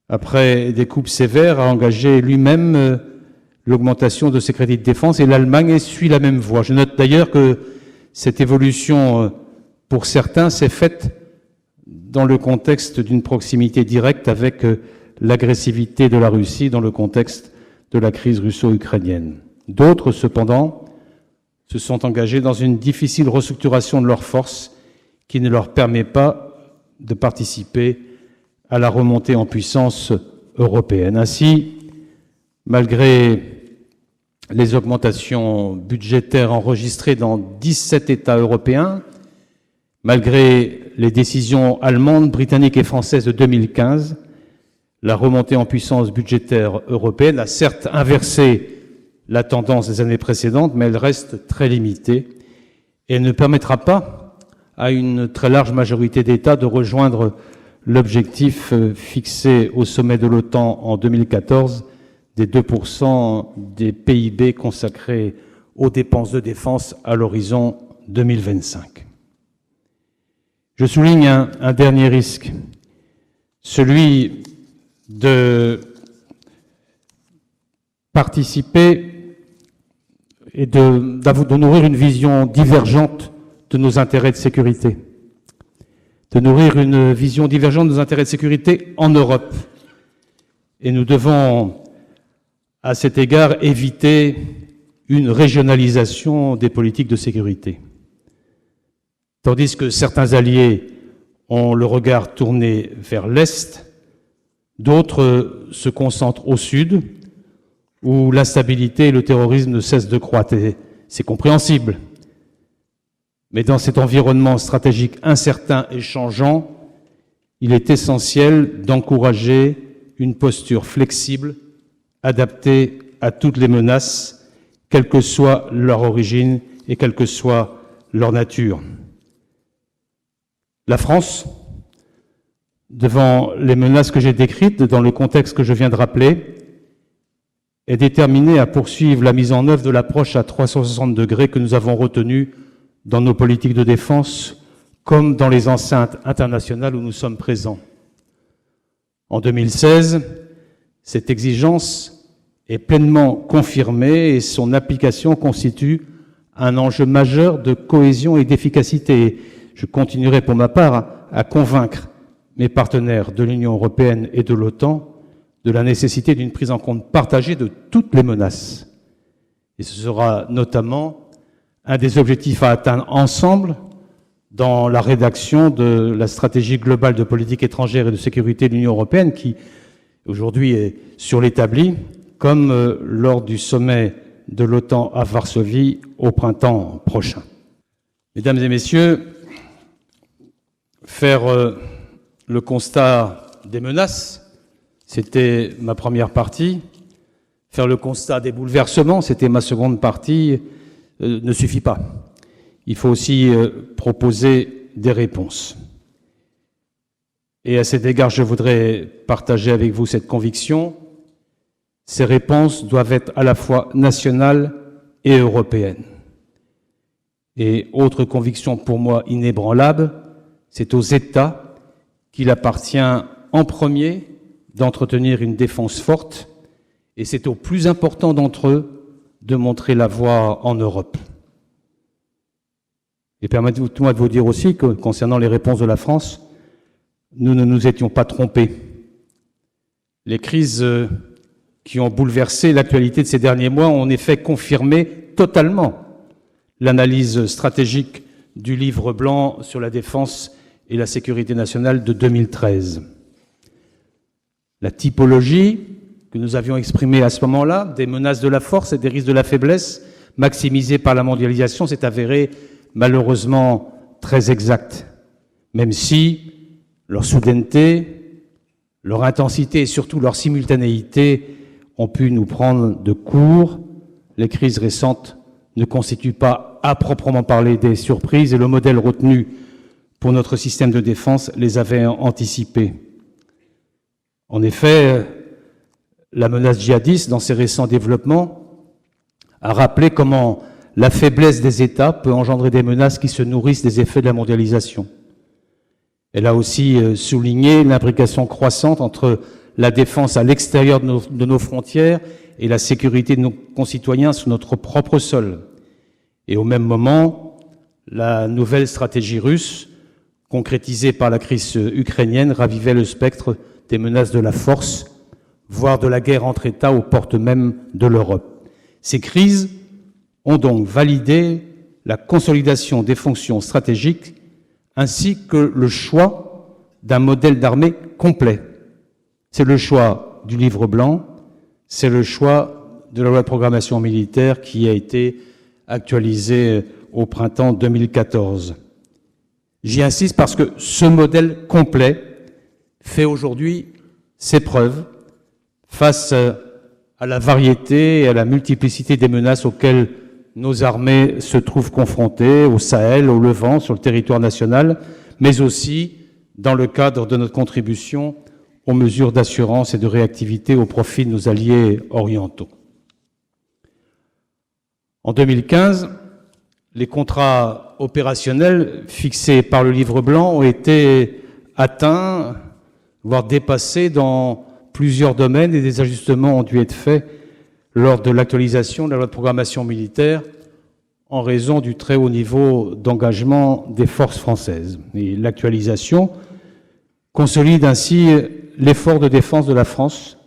après des coupes sévères, a engagé lui-même l'augmentation de ses crédits de défense, et l'Allemagne suit la même voie. Je note d'ailleurs que cette évolution, pour certains, s'est faite dans le contexte d'une proximité directe avec l'agressivité de la Russie, dans le contexte de la crise russo-ukrainienne. D'autres, cependant, se sont engagés dans une difficile restructuration de leurs forces qui ne leur permet pas de participer à la remontée en puissance européenne. Ainsi, malgré les augmentations budgétaires enregistrées dans 17 États européens, malgré les décisions allemandes, britanniques et françaises de 2015, la remontée en puissance budgétaire européenne a certes inversé la tendance des années précédentes, mais elle reste très limitée et elle ne permettra pas à une très large majorité d'États de rejoindre l'objectif fixé au sommet de l'OTAN en 2014 des 2% des PIB consacrés aux dépenses de défense à l'horizon 2025. Je souligne un dernier risque, celui de participer et de nourrir une vision divergente de nos intérêts de sécurité. De nourrir une vision divergente de nos intérêts de sécurité en Europe. Et nous devons, à cet égard, éviter une régionalisation des politiques de sécurité. Tandis que certains alliés ont le regard tourné vers l'Est, d'autres se concentrent au Sud, où l'instabilité et le terrorisme ne cessent de croître. Et c'est compréhensible. Mais dans cet environnement stratégique incertain et changeant, il est essentiel d'encourager une posture flexible, adaptée à toutes les menaces, quelle que soit leur origine et quelle que soit leur nature. La France, devant les menaces que j'ai décrites dans le contexte que je viens de rappeler, est déterminée à poursuivre la mise en œuvre de l'approche à 360 degrés que nous avons retenue dans nos politiques de défense, comme dans les enceintes internationales où nous sommes présents. En 2016, cette exigence est pleinement confirmée et son application constitue un enjeu majeur de cohésion et d'efficacité. Je continuerai pour ma part à convaincre mes partenaires de l'Union européenne et de l'OTAN de la nécessité d'une prise en compte partagée de toutes les menaces. Et ce sera notamment un des objectifs à atteindre ensemble dans la rédaction de la stratégie globale de politique étrangère et de sécurité de l'Union européenne qui, aujourd'hui, est sur l'établi, comme lors du sommet de l'OTAN à Varsovie au printemps prochain. Mesdames et messieurs, faire le constat des menaces, c'était ma première partie. Faire le constat des bouleversements, c'était ma seconde partie, ne suffit pas. Il faut aussi proposer des réponses. Et à cet égard, je voudrais partager avec vous cette conviction. Ces réponses doivent être à la fois nationales et européennes. Et autre conviction pour moi inébranlable, c'est aux États qu'il appartient en premier d'entretenir une défense forte, et c'est aux plus importants d'entre eux de montrer la voie en Europe. Et permettez-moi de vous dire aussi que, concernant les réponses de la France, nous ne nous étions pas trompés. Les crises qui ont bouleversé l'actualité de ces derniers mois ont en effet confirmé totalement l'analyse stratégique du livre blanc sur la défense et la sécurité nationale de 2013. La typologie que nous avions exprimée à ce moment-là, des menaces de la force et des risques de la faiblesse, maximisés par la mondialisation, s'est avérée malheureusement très exacte, même si leur soudaineté, leur intensité et surtout leur simultanéité ont pu nous prendre de court. Les crises récentes ne constituent pas, à proprement parler, des surprises et le modèle retenu pour notre système de défense les avait anticipées. En effet, la menace djihadiste, dans ses récents développements, a rappelé comment la faiblesse des États peut engendrer des menaces qui se nourrissent des effets de la mondialisation. Elle a aussi souligné l'imbrication croissante entre la défense à l'extérieur de nos frontières et la sécurité de nos concitoyens sur notre propre sol. Et au même moment, la nouvelle stratégie russe, concrétisée par la crise ukrainienne, ravivait le spectre des menaces de la force, voire de la guerre entre États aux portes même de l'Europe. Ces crises ont donc validé la consolidation des fonctions stratégiques ainsi que le choix d'un modèle d'armée complet. C'est le choix du livre blanc, c'est le choix de la loi de programmation militaire qui a été actualisée au printemps 2014. J'y insiste parce que ce modèle complet fait aujourd'hui ses preuves face à la variété et à la multiplicité des menaces auxquelles nos armées se trouvent confrontées, au Sahel, au Levant, sur le territoire national, mais aussi dans le cadre de notre contribution aux mesures d'assurance et de réactivité au profit de nos alliés orientaux. En 2015, les contrats opérationnels fixés par le livre blanc ont été atteints, voire dépassés dans plusieurs domaines, et des ajustements ont dû être faits lors de l'actualisation de la loi de programmation militaire en raison du très haut niveau d'engagement des forces françaises. Et l'actualisation consolide ainsi l'effort de défense de la France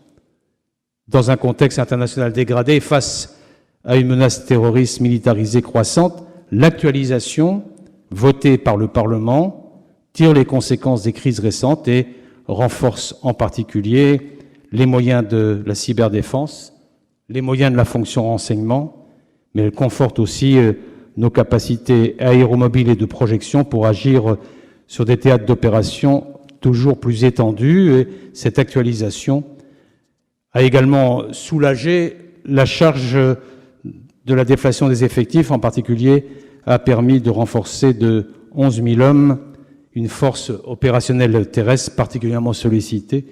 dans un contexte international dégradé et face à une menace terroriste militarisée croissante. L'actualisation, votée par le Parlement, tire les conséquences des crises récentes et renforce en particulier les moyens de la cyberdéfense, les moyens de la fonction renseignement, mais elle conforte aussi nos capacités aéromobiles et de projection pour agir sur des théâtres d'opération toujours plus étendus. Et cette actualisation a également soulagé la charge de la déflation des effectifs, en particulier a permis de renforcer de 11 000 hommes une force opérationnelle terrestre particulièrement sollicitée,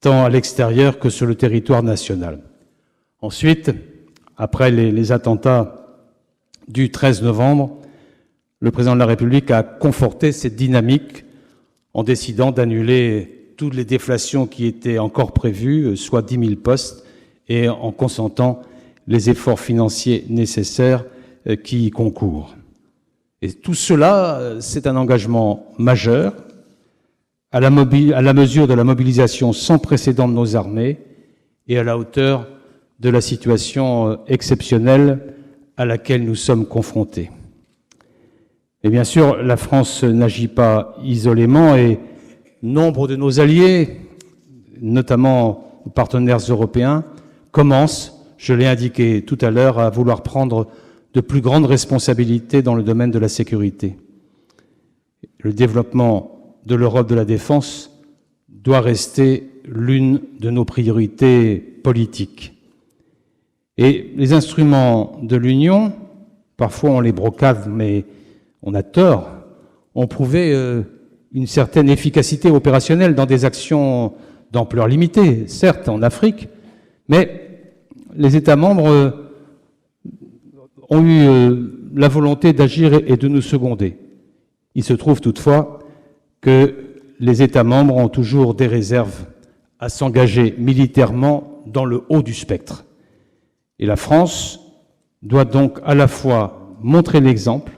tant à l'extérieur que sur le territoire national. Ensuite, après les attentats du 13 novembre, le président de la République a conforté cette dynamique en décidant d'annuler toutes les déflations qui étaient encore prévues, soit 10 000 postes, et en consentant les efforts financiers nécessaires qui y concourent. Et tout cela, c'est un engagement majeur à la mesure de la mobilisation sans précédent de nos armées et à la hauteur de la situation exceptionnelle à laquelle nous sommes confrontés. Et bien sûr, la France n'agit pas isolément et nombre de nos alliés, notamment nos partenaires européens, commencent, je l'ai indiqué tout à l'heure, à vouloir prendre de plus grandes responsabilités dans le domaine de la sécurité. Le développement de l'Europe de la défense doit rester l'une de nos priorités politiques. Et les instruments de l'Union, parfois on les brocade, mais on a tort, ont prouvé une certaine efficacité opérationnelle dans des actions d'ampleur limitée, certes en Afrique, mais les États membres ont eu la volonté d'agir et de nous seconder. Il se trouve toutefois que les États membres ont toujours des réserves à s'engager militairement dans le haut du spectre. Et la France doit donc à la fois montrer l'exemple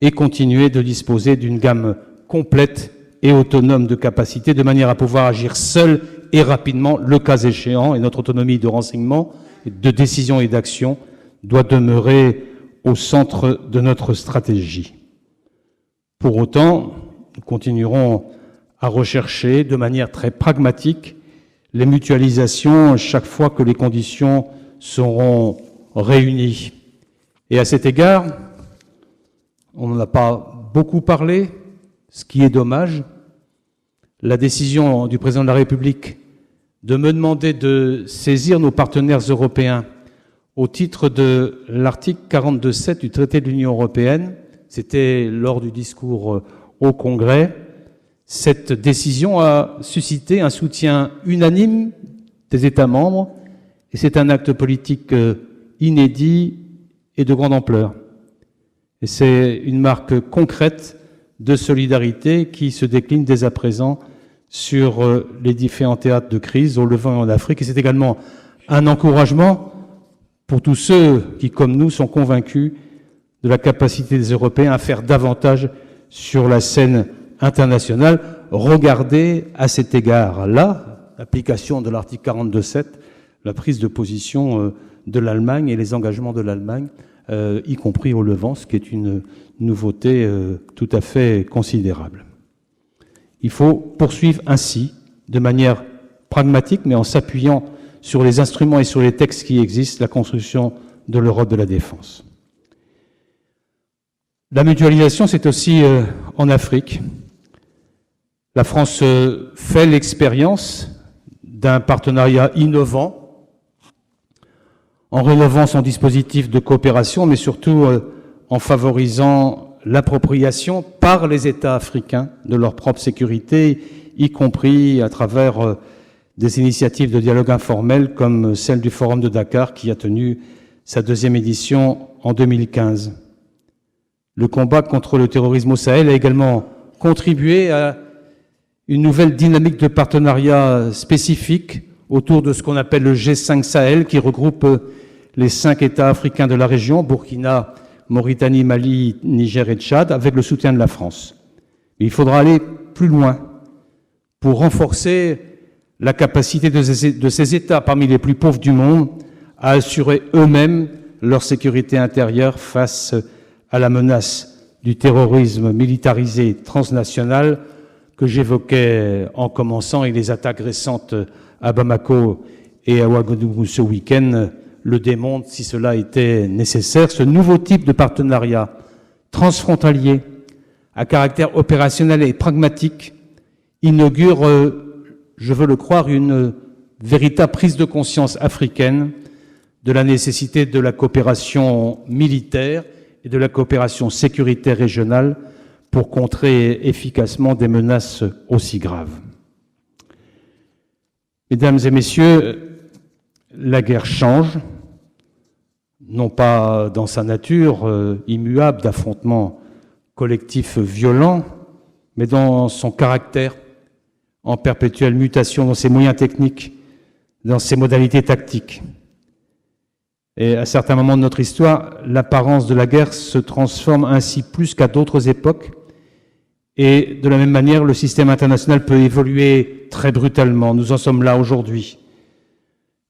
et continuer de disposer d'une gamme complète et autonome de capacités, de manière à pouvoir agir seule et rapidement, le cas échéant, et notre autonomie de renseignement, de décision et d'action doit demeurer au centre de notre stratégie. Pour autant, nous continuerons à rechercher de manière très pragmatique les mutualisations chaque fois que les conditions seront réunies. Et à cet égard, on n'en a pas beaucoup parlé, ce qui est dommage. La décision du président de la République de me demander de saisir nos partenaires européens au titre de l'article 42.7 du traité de l'Union européenne, c'était lors du discours au Congrès. Cette décision a suscité un soutien unanime des États membres et c'est un acte politique inédit et de grande ampleur. Et c'est une marque concrète de solidarité qui se décline dès à présent sur les différents théâtres de crise au Levant et en Afrique. Et c'est également un encouragement pour tous ceux qui, comme nous, sont convaincus de la capacité des Européens à faire davantage sur la scène internationale. Regardez à cet égard-là l'application de l'article 42.7, la prise de position de l'Allemagne et les engagements de l'Allemagne, y compris au Levant, ce qui est une nouveauté tout à fait considérable. Il faut poursuivre ainsi, de manière pragmatique, mais en s'appuyant sur les instruments et sur les textes qui existent, la construction de l'Europe de la défense. La mutualisation, c'est aussi en Afrique. La France fait l'expérience d'un partenariat innovant en rénovant son dispositif de coopération, mais surtout en favorisant l'appropriation par les États africains de leur propre sécurité, y compris à travers des initiatives de dialogue informel comme celle du Forum de Dakar qui a tenu sa 2e édition en 2015. Le combat contre le terrorisme au Sahel a également contribué à une nouvelle dynamique de partenariat spécifique autour de ce qu'on appelle le G5 Sahel, qui regroupe les 5 États africains de la région, Burkina, Mauritanie, Mali, Niger et Tchad, avec le soutien de la France. Mais il faudra aller plus loin pour renforcer la capacité de ces États parmi les plus pauvres du monde à assurer eux-mêmes leur sécurité intérieure face à la menace du terrorisme militarisé transnational que j'évoquais en commençant, et les attaques récentes à Bamako et à Ouagadougou ce week-end le démontrent si cela était nécessaire. Ce nouveau type de partenariat transfrontalier à caractère opérationnel et pragmatique inaugure, je veux le croire, une véritable prise de conscience africaine de la nécessité de la coopération militaire et de la coopération sécuritaire régionale pour contrer efficacement des menaces aussi graves. Mesdames et messieurs, la guerre change, non pas dans sa nature immuable d'affrontement collectif violent, mais dans son caractère en perpétuelle mutation, dans ses moyens techniques, dans ses modalités tactiques. Et à certains moments de notre histoire, l'apparence de la guerre se transforme ainsi plus qu'à d'autres époques. Et de la même manière, le système international peut évoluer très brutalement. Nous en sommes là aujourd'hui.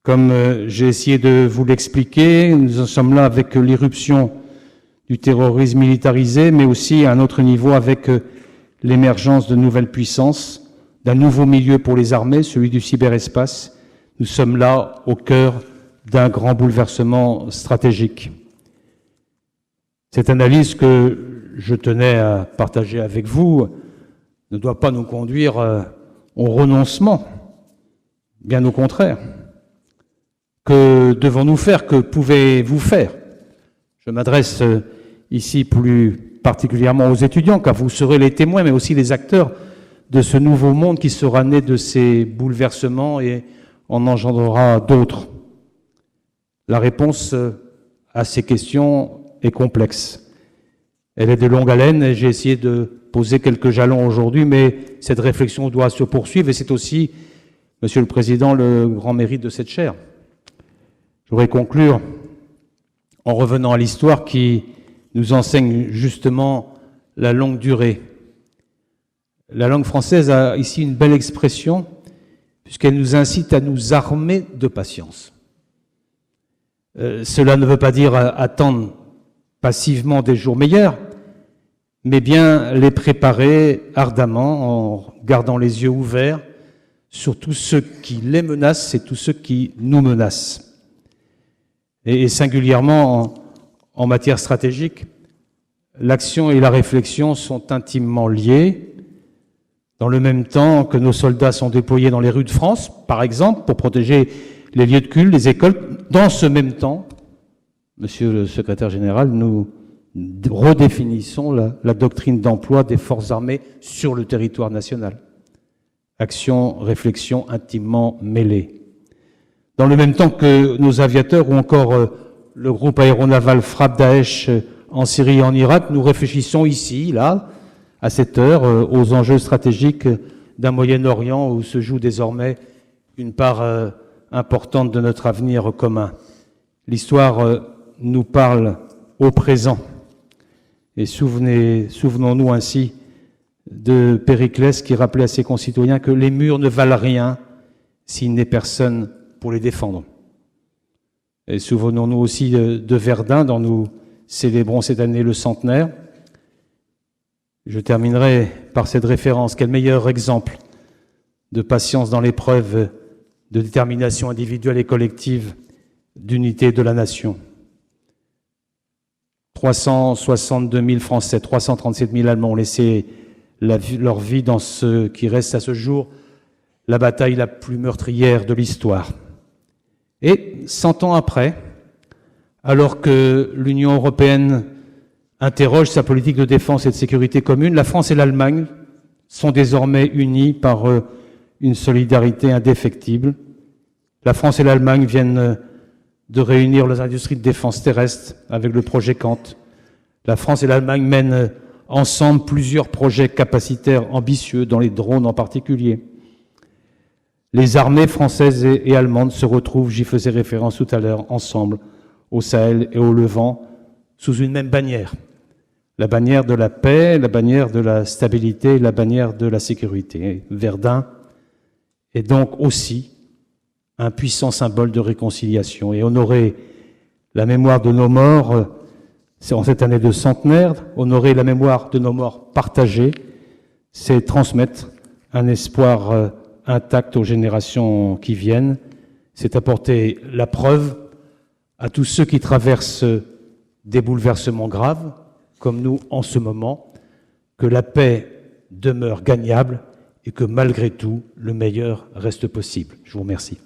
Comme j'ai essayé de vous l'expliquer, nous en sommes là avec l'irruption du terrorisme militarisé, mais aussi à un autre niveau avec l'émergence de nouvelles puissances, d'un nouveau milieu pour les armées, celui du cyberespace. Nous sommes là au cœur d'un grand bouleversement stratégique. Cette analyse que je tenais à partager avec vous ne doit pas nous conduire au renoncement, bien au contraire. Que devons-nous faire? Que pouvez-vous faire? Je m'adresse ici plus particulièrement aux étudiants, car vous serez les témoins, mais aussi les acteurs de ce nouveau monde qui sera né de ces bouleversements et en engendrera d'autres. La réponse à ces questions est complexe. Elle est de longue haleine et j'ai essayé de poser quelques jalons aujourd'hui, mais cette réflexion doit se poursuivre et c'est aussi, Monsieur le Président, le grand mérite de cette chaire. Je voudrais conclure en revenant à l'histoire qui nous enseigne justement la longue durée. La langue française a ici une belle expression puisqu'elle nous incite à nous armer de patience. Cela ne veut pas dire attendre passivement des jours meilleurs, mais bien les préparer ardemment en gardant les yeux ouverts sur tous ceux qui les menacent et tous ceux qui nous menacent. Et singulièrement en matière stratégique, l'action et la réflexion sont intimement liées. Dans le même temps que nos soldats sont déployés dans les rues de France, par exemple, pour protéger les lieux de culte, les écoles, dans ce même temps, Monsieur le Secrétaire général, nous redéfinissons la doctrine d'emploi des forces armées sur le territoire national. Action, réflexion intimement mêlées. Dans le même temps que nos aviateurs ou encore le groupe aéronaval frappe Daesh en Syrie et en Irak, nous réfléchissons ici, là, à cette heure aux enjeux stratégiques d'un Moyen-Orient où se joue désormais une part importante de notre avenir commun. L'histoire nous parle au présent. Et souvenons-nous ainsi de Périclès qui rappelait à ses concitoyens que les murs ne valent rien s'il n'est personne pour les défendre. Et souvenons-nous aussi de Verdun, dont nous célébrons cette année le centenaire. Je terminerai par cette référence. Quel meilleur exemple de patience dans l'épreuve, de détermination individuelle et collective, d'unité de la nation. 362 000 Français, 337 000 Allemands ont laissé leur vie dans ce qui reste à ce jour la bataille la plus meurtrière de l'histoire. Et 100 ans après, alors que l'Union européenne interroge sa politique de défense et de sécurité commune, la France et l'Allemagne sont désormais unies par une solidarité indéfectible. La France et l'Allemagne viennent de réunir leurs industries de défense terrestre avec le projet Kant. La France et l'Allemagne mènent ensemble plusieurs projets capacitaires ambitieux, dans les drones en particulier. Les armées françaises et allemandes se retrouvent, j'y faisais référence tout à l'heure, ensemble, au Sahel et au Levant, sous une même bannière. La bannière de la paix, la bannière de la stabilité, la bannière de la sécurité. Verdun est donc aussi un puissant symbole de réconciliation. Et honorer la mémoire de nos morts, c'est en cette année de centenaire, honorer la mémoire de nos morts partagés, c'est transmettre un espoir intact aux générations qui viennent, c'est apporter la preuve à tous ceux qui traversent des bouleversements graves, comme nous en ce moment, que la paix demeure gagnable et que malgré tout, le meilleur reste possible. Je vous remercie.